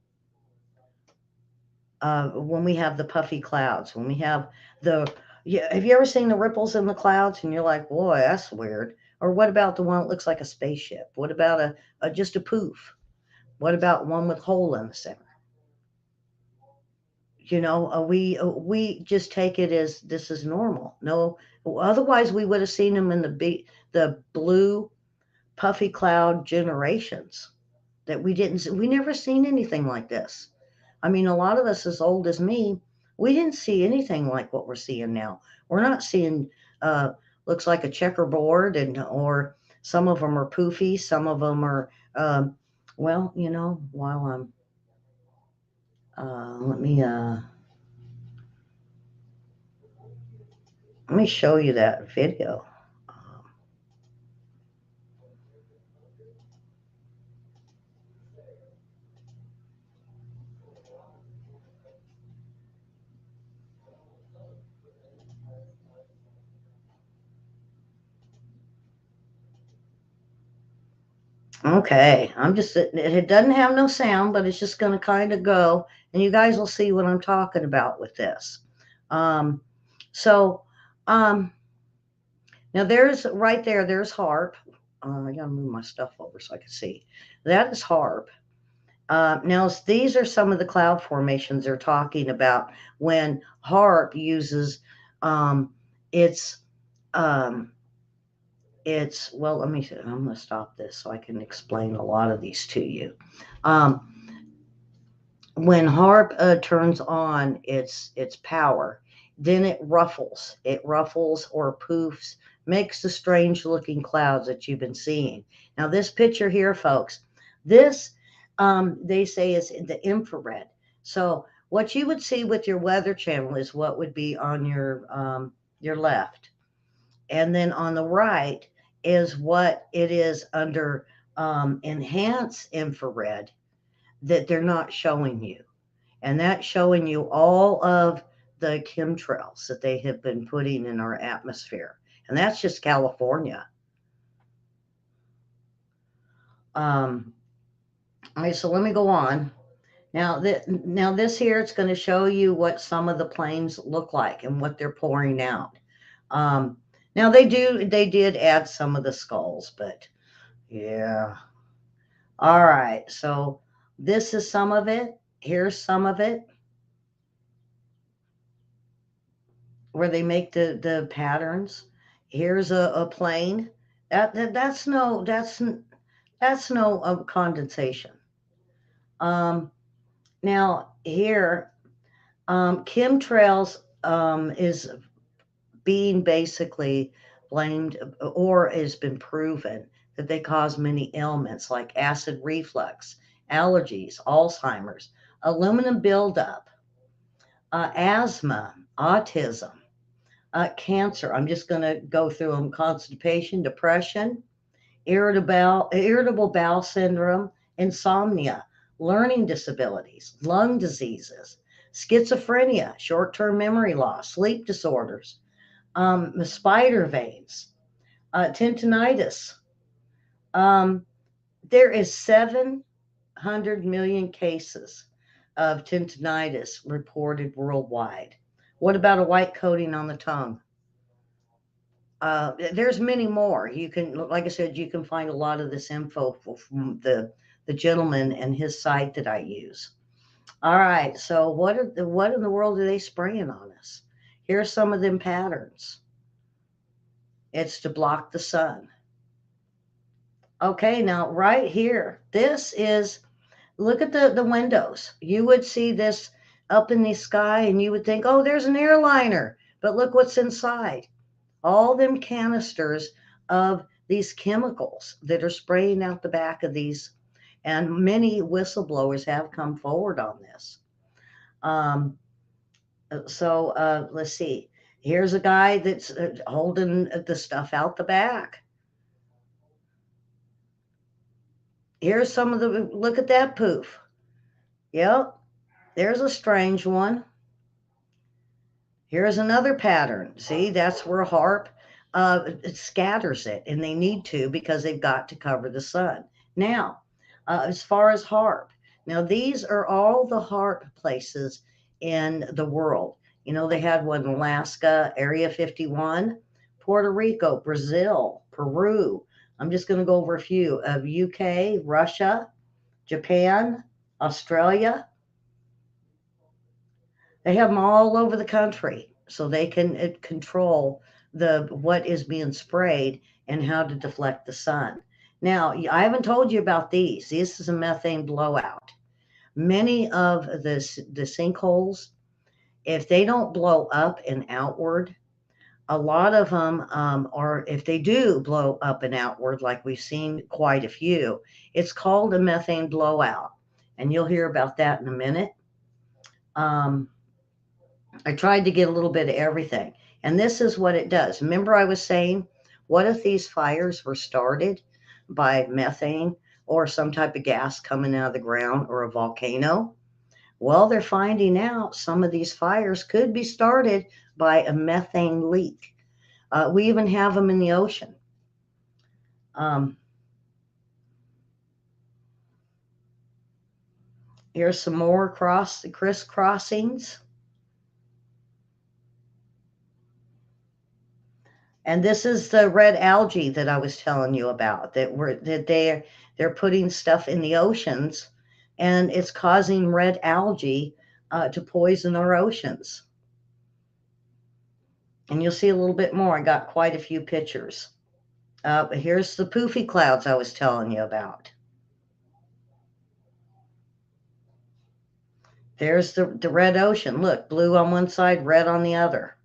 When we have the puffy clouds, when we have the yeah, have you ever seen the ripples in the clouds and you're like, boy, that's weird? Or what about the one that looks like a spaceship? What about a just a poof? What about one with hole in the center? We just take it as this is normal. No, otherwise we would have seen them in the blue puffy cloud generations that we didn't see. We never seen anything like this. I mean, a lot of us as old as me, we didn't see anything like what we're seeing now. We're not seeing uh, looks like a checkerboard, and or some of them are poofy, some of them are, well, while I'm, let me show you that video. Okay, it doesn't have no sound, but it's just going to kind of go, and you guys will see what I'm talking about with this. Um, so, um, Now there's right there, there's HARP. I gotta move my stuff over so I can see. That is HARP. Now these are some of the cloud formations they're talking about when HARP uses um, its um, well. Let me. I'm gonna stop this so I can explain a lot of these to you. Um, when HARP turns on its power, then it ruffles or poofs, makes the strange looking clouds that you've been seeing. Now this picture here, folks, this they say is the infrared. So what you would see with your weather channel is what would be on your left, and then on the right is what it is under enhanced infrared that they're not showing you, and that's showing you all of the chemtrails that they have been putting in our atmosphere. And that's just California. All right, so let me go on. Now this here, it's going to show you what some of the planes look like and what they're pouring out. Um, Now they did add some of the skulls, but yeah. All right, so this is some of it. Here's some of it, where they make the patterns. Here's a plane. That's no condensation. Um, Now here, chemtrails is being basically blamed, or has been proven that they cause many ailments like acid reflux, allergies, Alzheimer's, aluminum buildup, asthma, autism, cancer. I'm just going to go through them: constipation, depression, irritable bowel syndrome, insomnia, learning disabilities, lung diseases, schizophrenia, short term memory loss, sleep disorders, spider veins, tendinitis. Um, there is 700 million cases of tendinitis reported worldwide. What about a white coating on the tongue? There's many more. You can, like I said, you can find a lot of this info from the gentleman and his site that I use. All right, so what in the world are they spraying on us? Here's some of them patterns. It's to block the sun. Okay, now right here, this is, look at the windows. You would see this up in the sky and you would think, oh, there's an airliner, but look what's inside. All them canisters of these chemicals that are spraying out the back of these, and many whistleblowers have come forward on this. Let's see. Here's a guy that's holding the stuff out the back. Here's some of the, look at that poof. Yep, there's a strange one. Here's another pattern. See, that's where HARP it scatters it, and they need to because they've got to cover the sun. Now, as far as HARP, now these are all the HARP places in the world. They had one in Alaska, Area 51, Puerto Rico, Brazil, Peru. I'm just going to go over a few of UK, Russia, Japan, Australia. They have them all over the country so they can control what is being sprayed and how to deflect the sun. Now, I haven't told you about these. This is a methane blowout. Many of the sinkholes, if they don't blow up and outward, A lot of them are, if they do blow up and outward, like we've seen quite a few, it's called a methane blowout. And you'll hear about that in a minute. Um, I tried to get a little bit of everything. And this is what it does. Remember, I was saying, what if these fires were started by methane or some type of gas coming out of the ground or a volcano? Well, they're finding out some of these fires could be started by a methane leak. We even have them in the ocean. Um, Here's some more crisscrossings. And this is the red algae that I was telling you about that they're putting stuff in the oceans, and it's causing red algae to poison our oceans. And you'll see a little bit more. I got quite a few pictures. Here's the poofy clouds I was telling you about. There's the red ocean. Look, blue on one side, red on the other.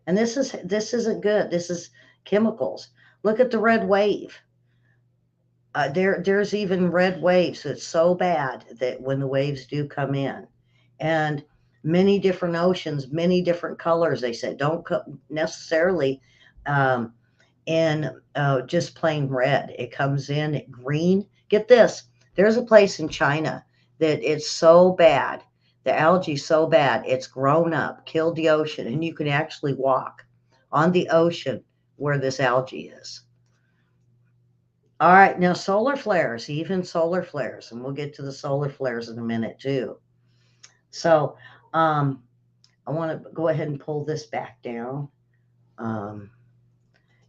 And this isn't good. This is chemicals. Look at the red wave. There's even red waves. It's so bad that when the waves do come in, and many different oceans, many different colors. They said don't necessarily um, in just plain red. It comes in green. Get this. There's a place in China that it's so bad. The algae so bad it's grown up, killed the ocean, and you can actually walk on the ocean where this algae is. All right, now solar flares, even solar flares, and we'll get to the solar flares in a minute too. So, um, I want to go ahead and pull this back down, um,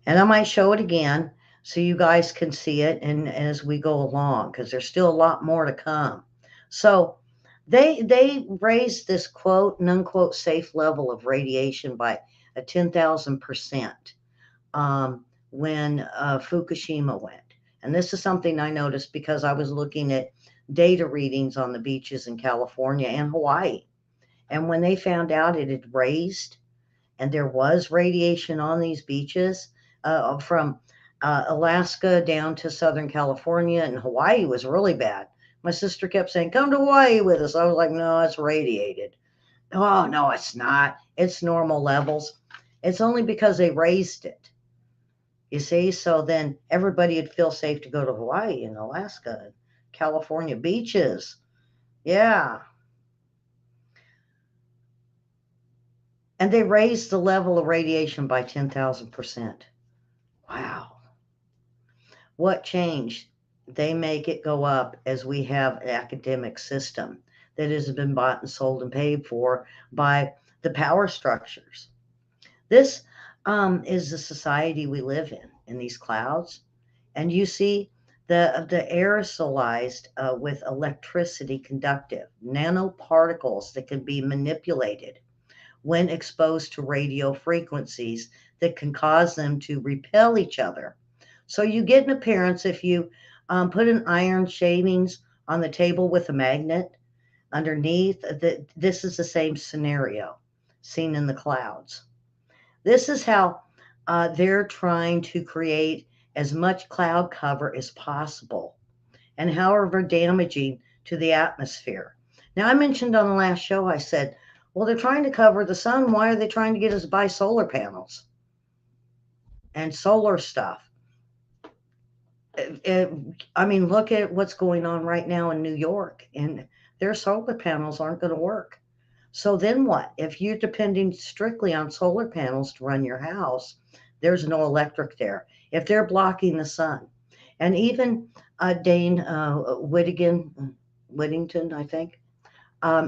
and I might show it again so you guys can see it, and as we go along, because there's still a lot more to come. So, they raised this quote and unquote safe level of radiation by a 10,000% when Fukushima went. And this is something I noticed because I was looking at data readings on the beaches in California and Hawaii. And when they found out it had raised and there was radiation on these beaches from Alaska down to Southern California, and Hawaii was really bad. My sister kept saying, "Come to Hawaii with us." I was like, "No, it's radiated." "Oh, no, it's not. It's normal levels." It's only because they raised it. You see, so then everybody would feel safe to go to Hawaii and Alaska, California beaches. Yeah. And they raised the level of radiation by 10,000%. Wow. What changed? They make it go up as we have an academic system that has been bought and sold and paid for by the power structures. This is the society we live in these clouds. And you see the aerosolized with electricity conductive nanoparticles that can be manipulated when exposed to radio frequencies that can cause them to repel each other. So you get an appearance if you put an iron shavings on the table with a magnet underneath. This is the same scenario seen in the clouds. This is how they're trying to create as much cloud cover as possible and however damaging to the atmosphere. Now, I mentioned on the last show, I said, well, they're trying to cover the sun. Why are they trying to get us to buy solar panels and solar stuff? It, I mean, look at what's going on right now in New York, and their solar panels aren't going to work. So then what? If you're depending strictly on solar panels to run your house, there's no electric there. If they're blocking the sun, and even Dane Whittington, I think,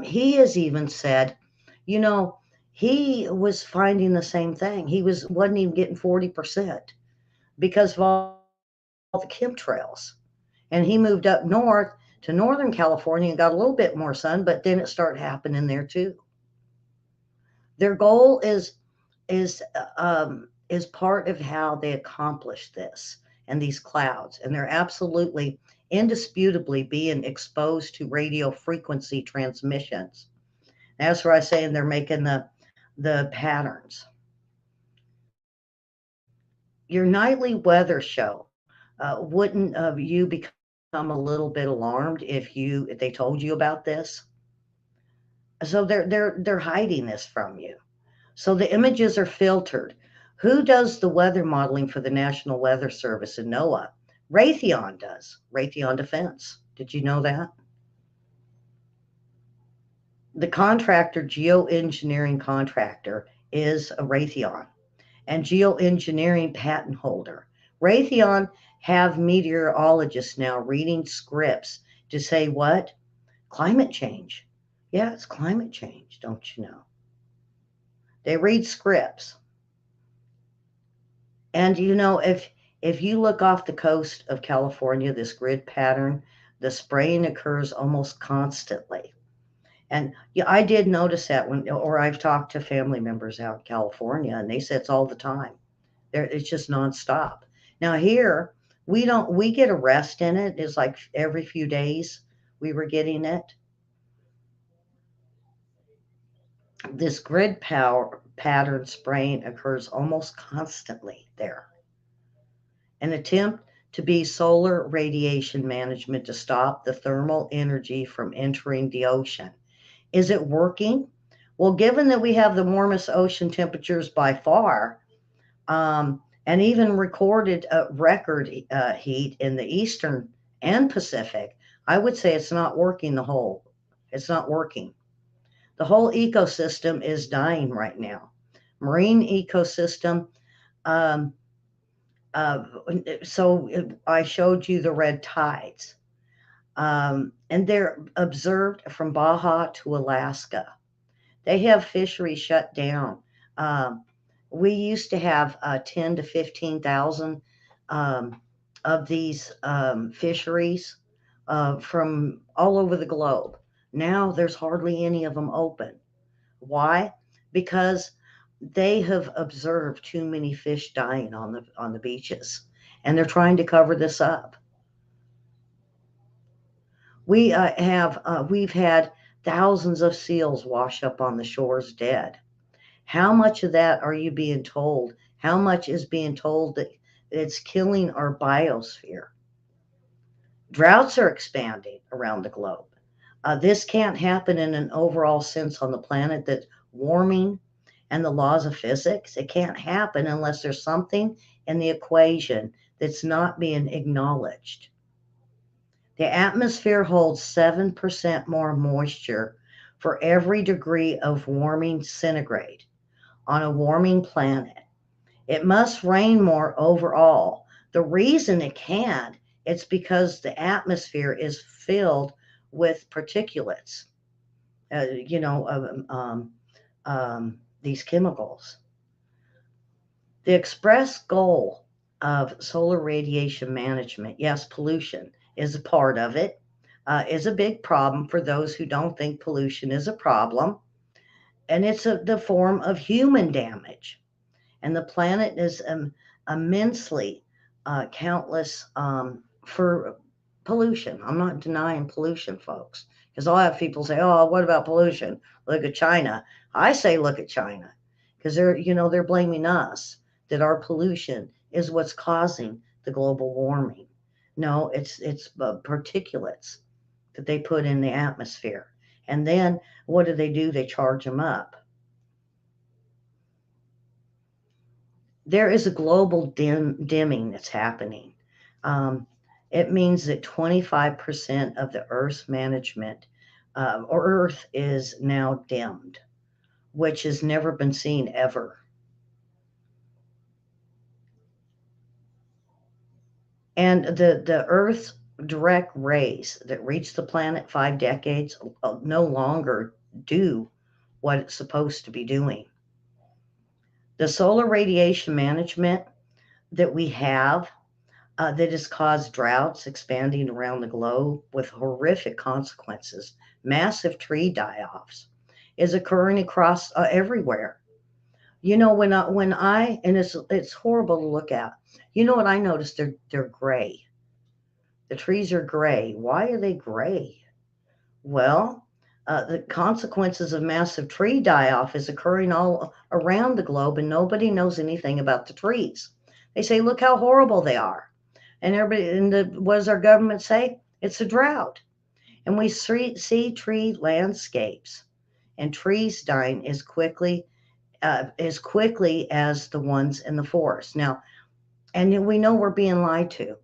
he has even said, you know, he was finding the same thing. Wasn't even getting 40% because of all the chemtrails. And he moved up north to Northern California and got a little bit more sun, but then it started happening there too. Their goal is part of how they accomplish this and these clouds, and they're absolutely indisputably being exposed to radio frequency transmissions. That's where I say they're making the patterns. Your nightly weather show. Wouldn't you become a little bit alarmed if they told you about this? So they're hiding this from you. So the images are filtered. Who does the weather modeling for the National Weather Service and NOAA? Raytheon does. Raytheon Defense. Did you know that? The contractor, geoengineering contractor, is a Raytheon and geoengineering patent holder. Raytheon have meteorologists now reading scripts to say what? Climate change. Yeah, it's climate change, don't you know? They read scripts. And if you look off the coast of California, this grid pattern, the spraying occurs almost constantly. And yeah, I did notice that or I've talked to family members out in California, and they say it's all the time. It's just nonstop. Now here, we get a rest in it. It's like every few days we were getting it. This grid power pattern spraying occurs almost constantly there. An attempt to be solar radiation management to stop the thermal energy from entering the ocean. Is it working? Well, given that we have the warmest ocean temperatures by far, and even recorded record heat in the eastern and Pacific, I would say it's not working It's not working. The whole ecosystem is dying right now. Marine ecosystem. Um, uh, so I showed you the red tides, and they're observed from Baja to Alaska. They have fisheries shut down. Um, we used to have 10 to 15,000 um, of these fisheries from all over the globe. Now there's hardly any of them open. Why? Because they have observed too many fish dying on the beaches, and they're trying to cover this up. We've had thousands of seals wash up on the shores dead. How much of that are you being told? How much is being told that it's killing our biosphere? Droughts are expanding around the globe. This can't happen in an overall sense on the planet that warming and the laws of physics, it can't happen unless there's something in the equation that's not being acknowledged. The atmosphere holds 7% more moisture for every degree of warming centigrade on a warming planet. It must rain more overall. The reason it can't, it's because the atmosphere is filled with particulates, uh, you know, um, um, these chemicals. The express goal of solar radiation management, yes, pollution is a part of it, is a big problem for those who don't think pollution is a problem. And it's the form of human damage. And the planet is immensely countless for pollution. I'm not denying pollution, folks, because I'll have people say, "Oh, what about pollution? Look at China." I say, "Look at China," because they're blaming us that our pollution is what's causing the global warming. No, it's particulates that they put in the atmosphere, and then what do? They charge them up. There is a global dimming that's happening. Um, it means that 25% of the Earth's management or Earth is now dimmed, which has never been seen ever. And the Earth's direct rays that reach the planet 5 decades no longer do what it's supposed to be doing. The solar radiation management that we have that has caused droughts expanding around the globe with horrific consequences, massive tree die-offs, is occurring across everywhere. And it's horrible to look at. You know what I noticed? They're gray. The trees are gray. Why are they gray? Well, the consequences of massive tree die-off is occurring all around the globe, and nobody knows anything about the trees. They say, look how horrible they are. And everybody, what does our government say? It's a drought. And we see tree landscapes and trees dying as quickly as the ones in the forest. Now, and we know we're being lied to.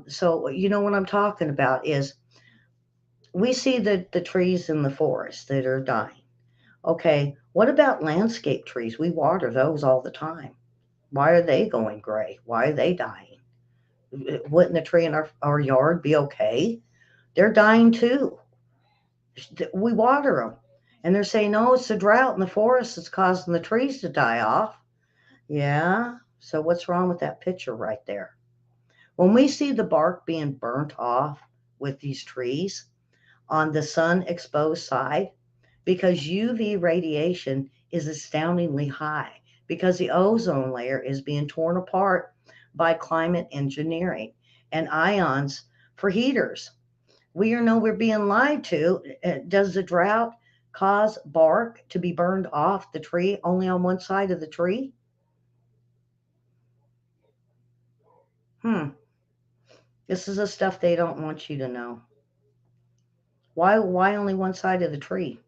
So you know what I'm talking about is we see the trees in the forest that are dying. Okay, what about landscape trees? We water those all the time. Why are they going gray? Why are they dying? Wouldn't the tree in our yard be okay? They're dying too. We water them. And they're saying, no, it's the drought in the forest that's causing the trees to die off. Yeah. So what's wrong with that picture right there? When we see the bark being burnt off with these trees on the sun exposed side, because UV radiation is astoundingly high, because the ozone layer is being torn apart by climate engineering and ions for heaters. We're being lied to. Does the drought cause bark to be burned off the tree only on one side of the tree? Hmm. This is the stuff they don't want you to know. Why only one side of the tree?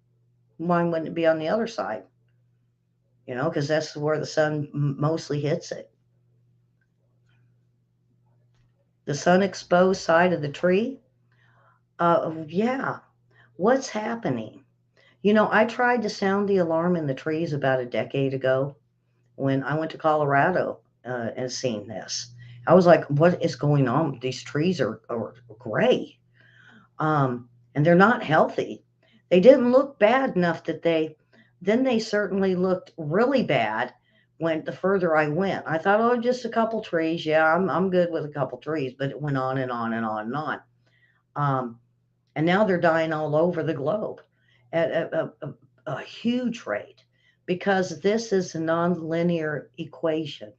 Why wouldn't it be on the other side? Because that's where the sun mostly hits it. The sun exposed side of the tree. Yeah. What's happening? I tried to sound the alarm in the trees about a decade ago when I went to Colorado and seen this. I was like, what is going on? These trees are gray, and they're not healthy. They didn't look bad enough then they certainly looked really bad when the further I went. I thought, oh, just a couple trees. Yeah, I'm good with a couple trees, but it went on and on and on and on. And now they're dying all over the globe at a huge rate because this is a nonlinear equation.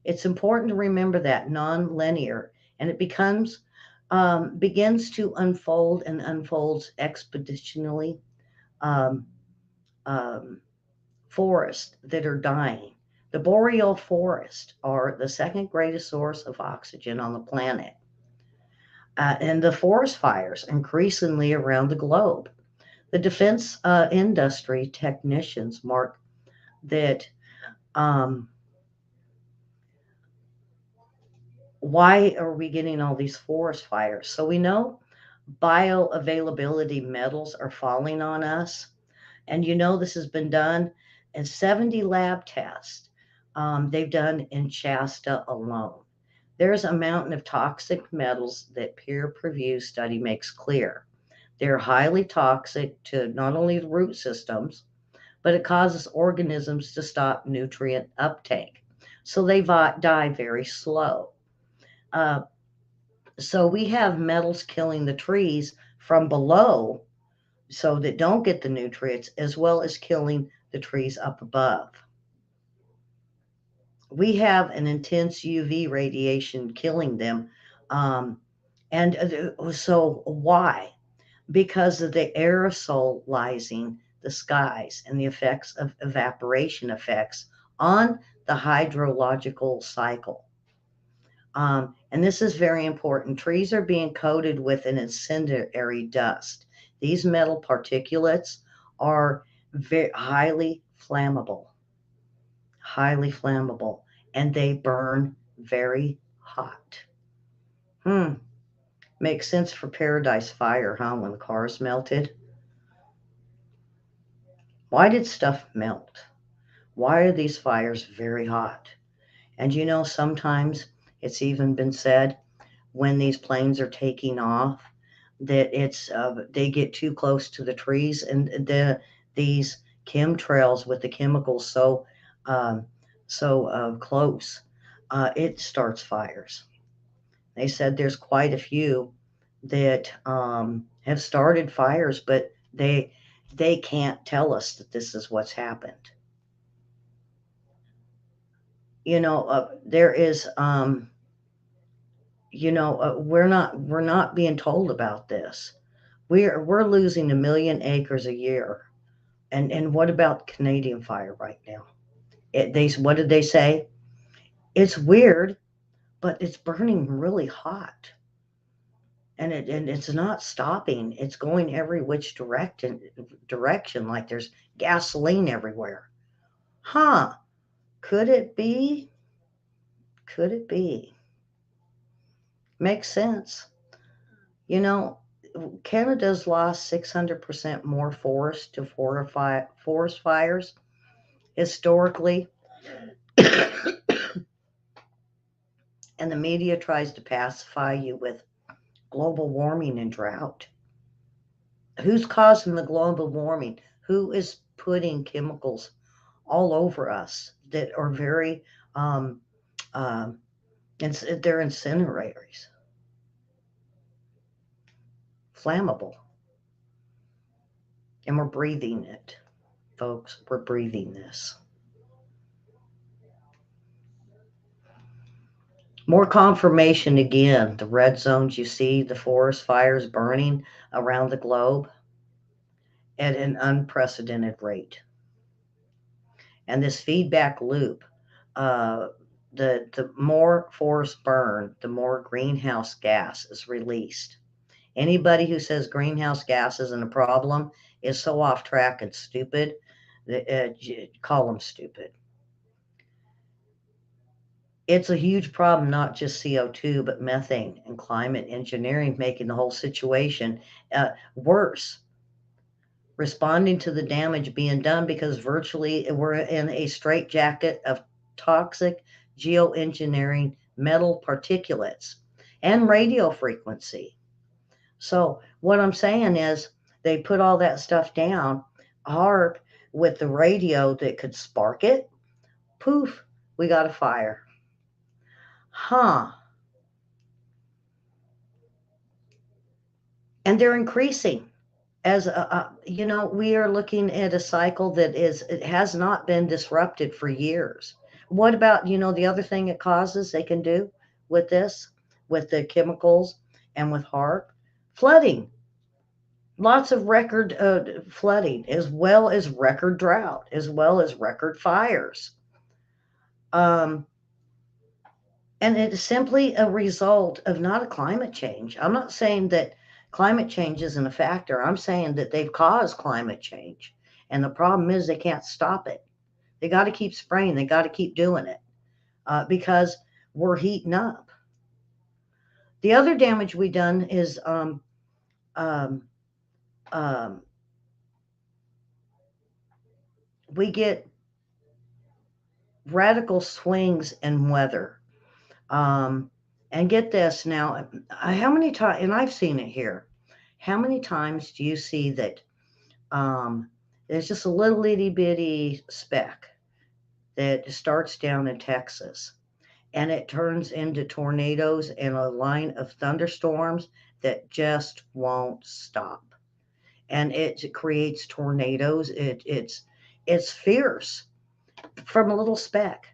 It's important to remember that nonlinear, and it begins to unfold and unfolds expeditionally. Um, um, Forests that are dying. The boreal forest are the second greatest source of oxygen on the planet. And the forest fires increasingly around the globe. The defense industry technicians mark that. Why are we getting all these forest fires? So we know bioavailability metals are falling on us. And this has been done in 70 lab tests they've done in Shasta alone. There's a mountain of toxic metals that peer review study makes clear. They're highly toxic to not only the root systems, but it causes organisms to stop nutrient uptake. So they die very slow. Uh, so we have metals killing the trees from below so that don't get the nutrients, as well as killing the trees up above. We have an intense UV radiation killing them. So why? Because of the aerosolizing the skies and the effects of evaporation effects on the hydrological cycle. And this is very important. Trees are being coated with an incendiary dust. These metal particulates are very highly flammable, and they burn very hot. Makes sense for Paradise Fire, huh? When the cars melted. Why did stuff melt? Why are these fires very hot? And sometimes it's even been said when these planes are taking off that they get too close to the trees, and these chemtrails with the chemicals so close, it starts fires. They said there's quite a few that have started fires, but they can't tell us that this is what's happened. There is we're not being told about this. We're losing 1 million acres a year. And what about Canadian fire right now? What did they say? It's weird, but it's burning really hot. And it's not stopping. It's going every which direction like there's gasoline everywhere. Huh? Could it be? Could it be? Makes sense. You know, Canada's lost 600% more forest to forest fires historically, and the media tries to pacify you with global warming and drought. Who's causing the global warming? Who is putting chemicals all over us that are very, um, um, they're incinerators, flammable, and we're breathing it, folks. We're breathing this. More confirmation again. The red zones you see, the forest fires burning around the globe at an unprecedented rate. And this feedback loop, uh, the more forests burn, the more greenhouse gas is released. Anybody who says greenhouse gas isn't a problem is so off track and stupid that call them stupid. It's a huge problem, not just CO2, but methane and climate engineering, making the whole situation worse. Responding to the damage being done because virtually we're in a straitjacket of toxic geoengineering metal particulates and radio frequency. So, what I'm saying is, they put all that stuff down, HARP, with the radio that could spark it. Poof, we got a fire. Huh. And they're increasing. We are looking at a cycle that it has not been disrupted for years. What about, the other thing it causes they can do with this, with the chemicals and with HARP? Flooding. Lots of record flooding, as well as record drought, as well as record fires. Um, and it is simply a result of not a climate change. I'm not saying that climate change isn't a factor. I'm saying that they've caused climate change. And the problem is they can't stop it. They got to keep spraying, they got to keep doing it because we're heating up. The other damage we done is um, um, we get radical swings in weather. Um, and get this now, how many times, and I've seen it here, how many times do you see that there's just a little itty bitty speck that starts down in Texas and it turns into tornadoes and a line of thunderstorms that just won't stop. And it creates tornadoes. It's fierce from a little speck.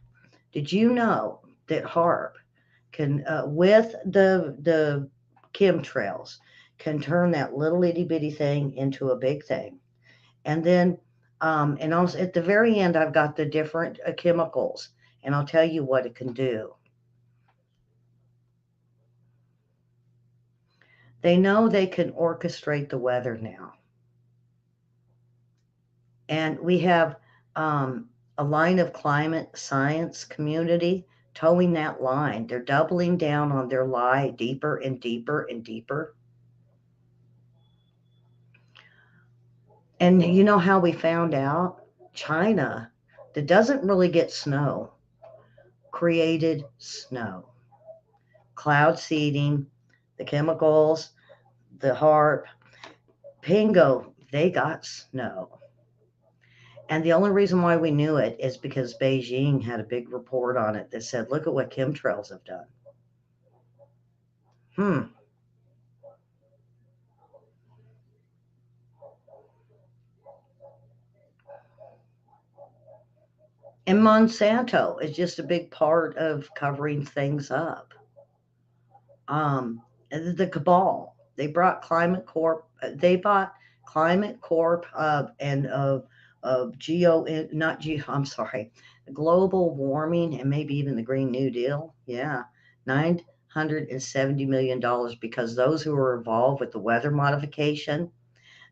Did you know that HARP can, with the chemtrails, can turn that little itty bitty thing into a big thing? And then, and also at the very end, I've got the different chemicals, and I'll tell you what it can do. They know they can orchestrate the weather now. And we have a line of climate science community towing that line. They're doubling down on their lie deeper and deeper and deeper. And you know how we found out? China, that doesn't really get snow, created snow. Cloud seeding, the chemicals, the HARP, Pingo, they got snow. And the only reason why we knew it is because Beijing had a big report on it that said, look at what chemtrails have done. Hmm. And Monsanto is just a big part of covering things up. The cabal, they brought Climate Corp, they bought Climate Corp and of not geo, I'm sorry, global warming and maybe even the Green New Deal. Yeah, $970 million because those who are involved with the weather modification,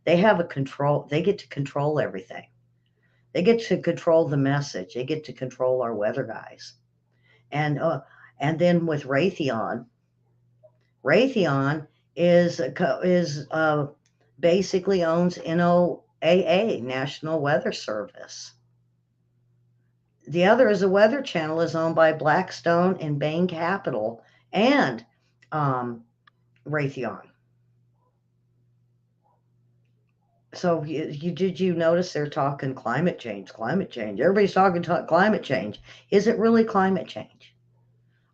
they get to control everything. They get to control the message. They get to control our weather guys. And then with Raytheon is basically owns NOAA, National Weather Service. The other is a Weather Channel, is owned by Blackstone and Bain Capital and um, Raytheon. So did you notice they're talking climate change? Climate change. Everybody's talking climate change. Is it really climate change?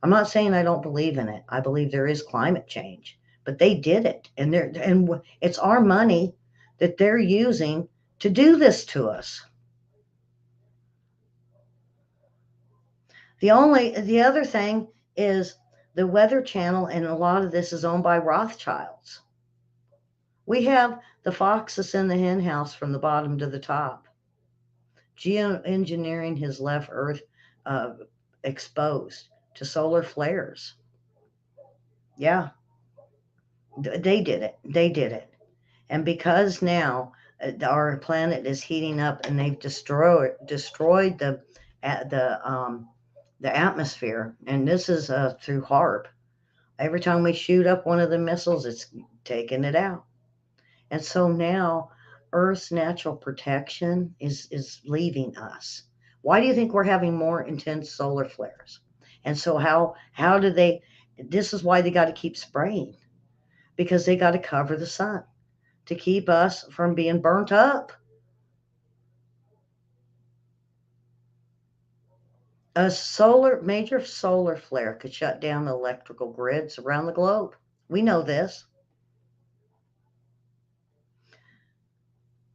I'm not saying I don't believe in it. I believe there is climate change, but they did it, and it's our money that they're using to do this to us. The other thing is the Weather Channel, and a lot of this is owned by Rothschilds. We have the fox that's in the hen house from the bottom to the top. Geoengineering has left Earth uh, exposed to solar flares. Yeah, they did it. They did it. And because now our planet is heating up, and they've destroyed the atmosphere, and this is through HARP. Every time we shoot up one of the missiles, it's taking it out. And so now Earth's natural protection is leaving us. Why do you think we're having more intense solar flares? And so how do they? This is why they got to keep spraying, because they got to cover the sun to keep us from being burnt up. A major solar flare could shut down electrical grids around the globe. We know this.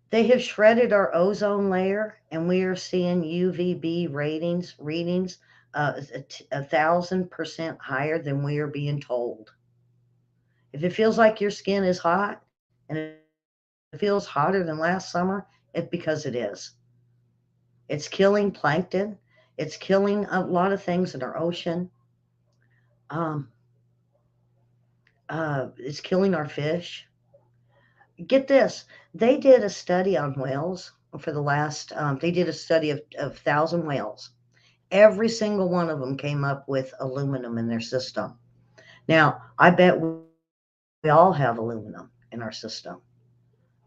They have shredded our ozone layer, and we are seeing UVB readings 1,000% higher than we are being told. If it feels like your skin is hot and it feels hotter than last summer, it's because it is. It's killing plankton. It's killing a lot of things in our ocean. Um, it's killing our fish. Get this, they did a study on whales for the last, they did a study of 1,000 whales. Every single one of them came up with aluminum in their system. Now, I bet we all have aluminum in our system.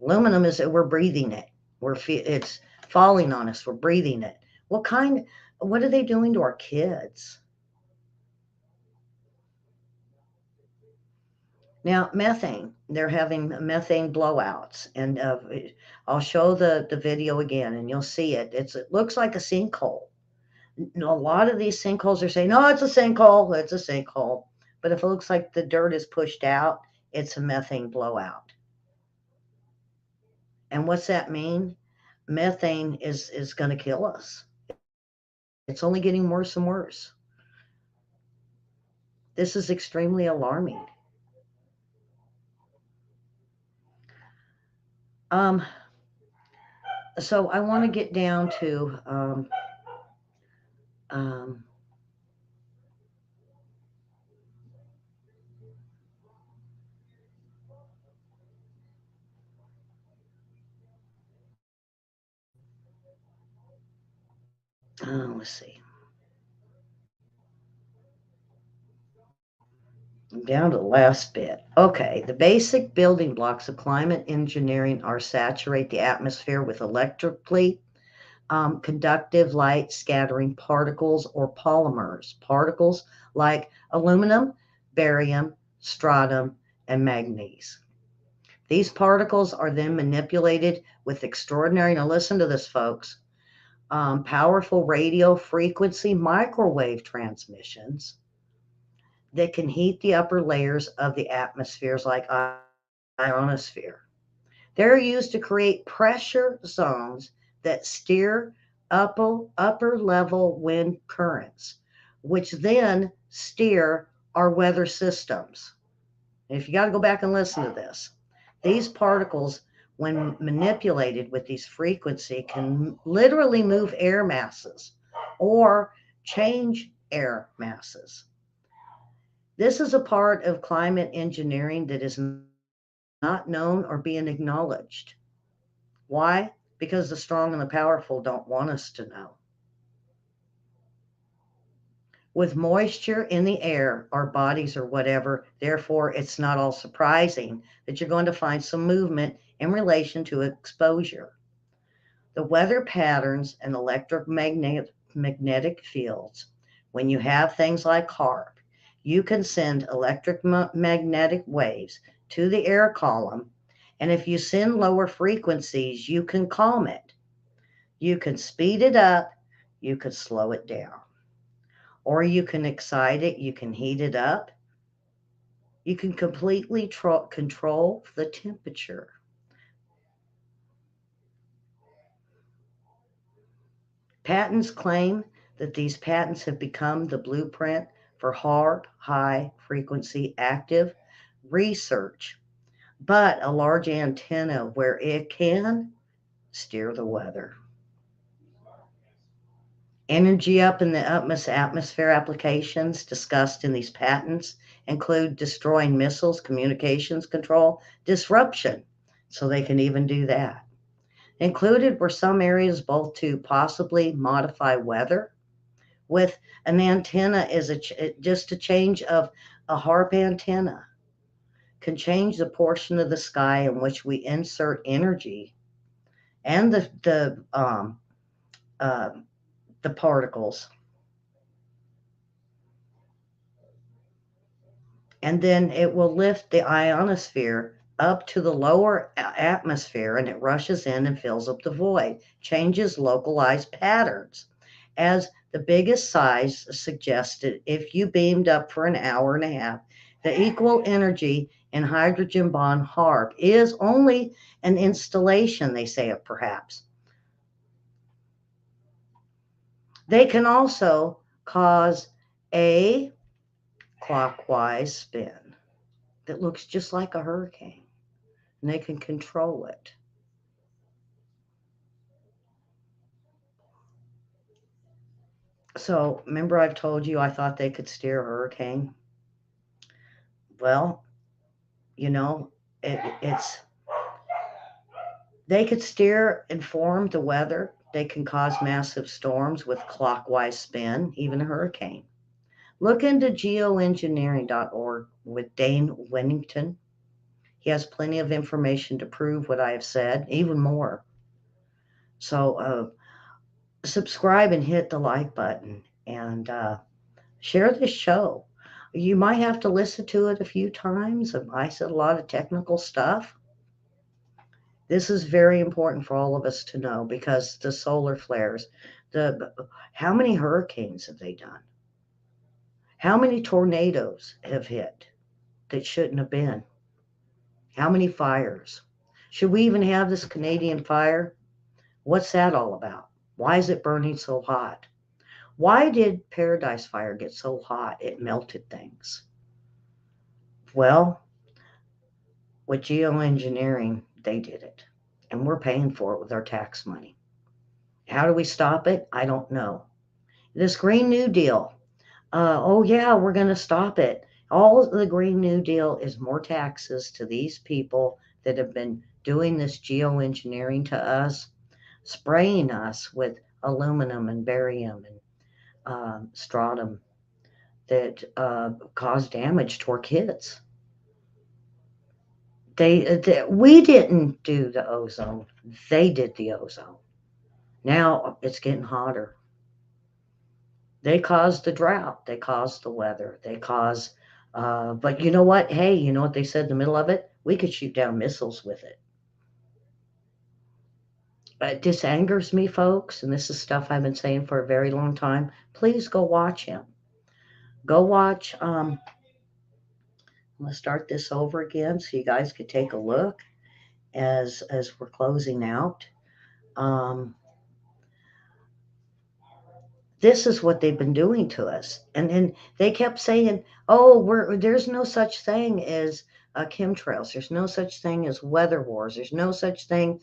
Aluminum is that we're breathing it. It's falling on us. We're breathing it. What are they doing to our kids? Now, methane, they're having methane blowouts. And I'll show the video again, and you'll see it. It looks like a sinkhole. A lot of these sinkholes are saying, "No, it's a sinkhole. It's a sinkhole." But if it looks like the dirt is pushed out, it's a methane blowout. And what's that mean? Methane is going to kill us. It's only getting worse and worse. This is extremely alarming. Um, so I want to get down to um, let's see. Down to the last bit. Okay, the basic building blocks of climate engineering are saturate the atmosphere with electrically conductive light scattering particles or polymers. Particles like aluminum, barium, strontium, and manganese. These particles are then manipulated with extraordinary, now listen to this, folks, powerful radio frequency microwave transmissions that can heat the upper layers of the atmospheres like ionosphere. They're used to create pressure zones that steer upper level wind currents, which then steer our weather systems. And if you got to go back and listen to this, these particles when manipulated with these frequency, can literally move air masses or change air masses. This is a part of climate engineering that is not known or being acknowledged. Why? Because the strong and the powerful don't want us to know. With moisture in the air, our bodies or whatever, therefore, it's not all surprising that you're going to find some movement in relation to exposure. The weather patterns and magnetic fields, when you have things like HARP, you can send electromagnetic waves to the air column, and if you send lower frequencies, you can calm it. You can speed it up, you could slow it down, or you can excite it, you can heat it up, you can completely control the temperature. Patents claim that these patents have become the blueprint for hard, high frequency active research, but a large antenna where it can steer the weather. Energy up in the atmosphere applications discussed in these patents include destroying missiles, communications control, disruption, so they can even do that. Included were some areas both to possibly modify weather with an antenna is just a change of a HARP antenna can change the portion of the sky in which we insert energy and uh, the particles, and then it will lift the ionosphere up to the lower atmosphere, and it rushes in and fills up the void, changes localized patterns. As the biggest size suggested, if you beamed up for an hour and a half, the equal energy in hydrogen bond HARP is only an installation, they say, of perhaps. They can also cause a clockwise spin that looks just like a hurricane, and they can control it. So, remember, I've told you I thought they could steer a hurricane? Well, you know, it's they could steer and form the weather. They can cause massive storms with clockwise spin, even a hurricane. Look into geoengineering.org with Dane Winnington. He has plenty of information to prove what I have said, even more. So, subscribe and hit the like button and share this show. You might have to listen to it a few times. I said a lot of technical stuff. This is very important for all of us to know because the solar flares, the how many hurricanes have they done? How many tornadoes have hit that shouldn't have been? How many fires? Should we even have this Canadian fire? What's that all about? Why is it burning so hot? Why did Paradise Fire get so hot it melted things? Well, with geoengineering, they did it. And we're paying for it with our tax money. How do we stop it? I don't know. This Green New Deal, oh, yeah, we're going to stop it. All the Green New Deal is more taxes to these people that have been doing this geoengineering to us, spraying us with aluminum and barium and stratum that cause damage to our kids. We didn't do the ozone. They did the ozone. Now it's getting hotter. They caused the drought. They caused the weather. They caused, but you know what? Hey, you know what they said in the middle of it? We could shoot down missiles with it. This angers me, folks, and this is stuff I've been saying for a very long time. Please go watch him. Go watch. I'm gonna start this over again so you guys could take a look as we're closing out. Um, this is what they've been doing to us, and then they kept saying, "Oh, there's no such thing as chemtrails. There's no such thing as weather wars. There's no such thing.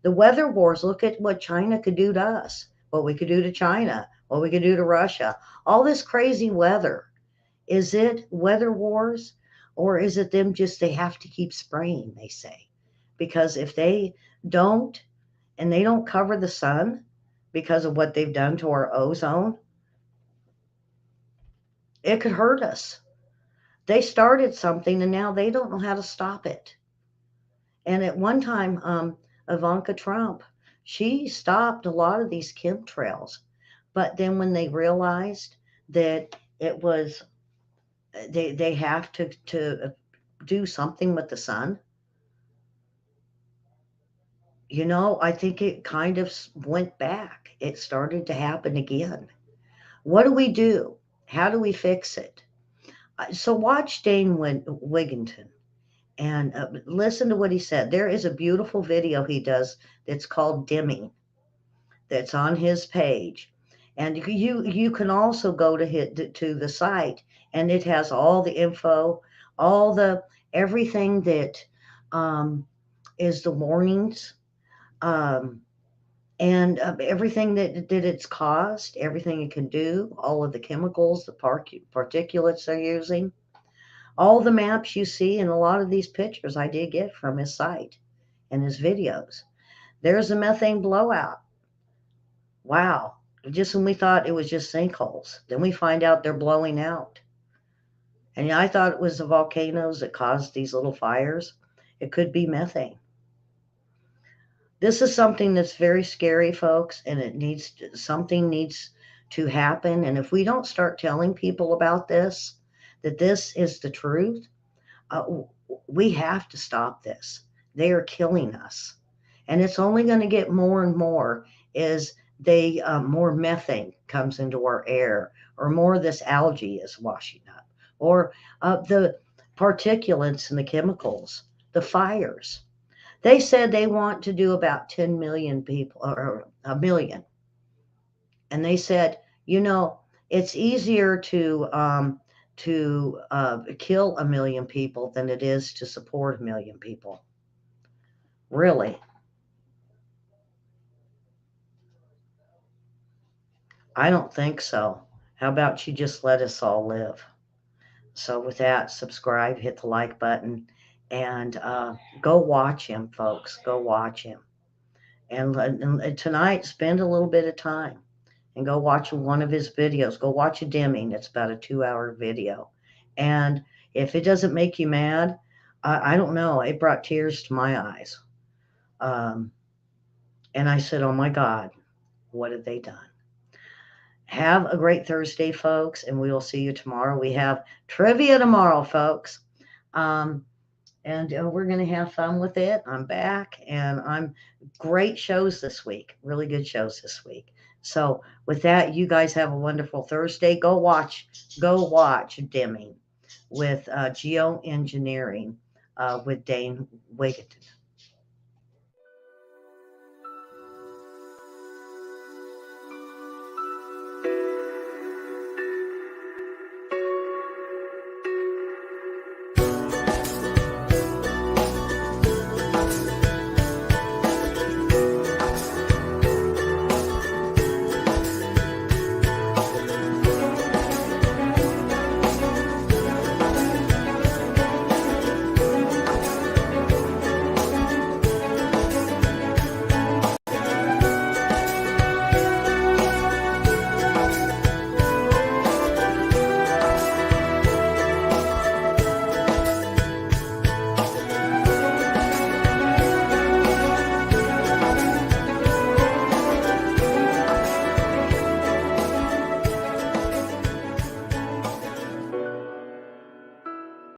The weather wars, look at what China could do to us, what we could do to China, what we could do to Russia. All this crazy weather. Is it weather wars, or is it them just they have to keep spraying, they say? Because if they don't, and they don't cover the sun because of what they've done to our ozone, it could hurt us. They started something and now they don't know how to stop it. And at one time, Ivanka Trump, she stopped a lot of these chemtrails. But then when they realized that it was, they have to do something with the sun, I think it kind of went back. It started to happen again. What do we do? How do we fix it? So watch Dane Wigington and listen to what he said. There is a beautiful video he does that's called Dimming that's on his page. And you can also go to the site, and it has all the info, all the everything that um, is the warnings, um, and everything that it's caused, everything it can do, all of the chemicals, the particulates they're using, all the maps you see, and a lot of these pictures I did get from his site and his videos. There's a methane blowout. Wow. Just when we thought it was just sinkholes, then we find out they're blowing out. And I thought it was the volcanoes that caused these little fires. It could be methane. This is something that's very scary, folks, and something needs to happen. And if we don't start telling people about this, that this is the truth, uh, we have to stop this. They are killing us, and it's only going to get more and more as they more methane comes into our air, or more of this algae is washing up, or the particulates and the chemicals, the fires. They said they want to do about 10 million people, or a million, and they said, it's easier to kill a million people than it is to support a million people. Really? I don't think so. How about you just let us all live? So, with that, subscribe, hit the like button, and go watch him, folks. Go watch him. And tonight, spend a little bit of time and go watch one of his videos. Go watch a dimming. It's about a 2-hour video. And if it doesn't make you mad, I don't know. It brought tears to my eyes. Um, and I said, oh my God, what have they done? Have a great Thursday, folks, and we will see you tomorrow. We have trivia tomorrow, folks. Um, and we're going to have fun with it. I'm back, and I'm great shows this week, really good shows this week. So, with that, you guys have a wonderful Thursday. Go watch Dimming with Geoengineering with Dane Wigington.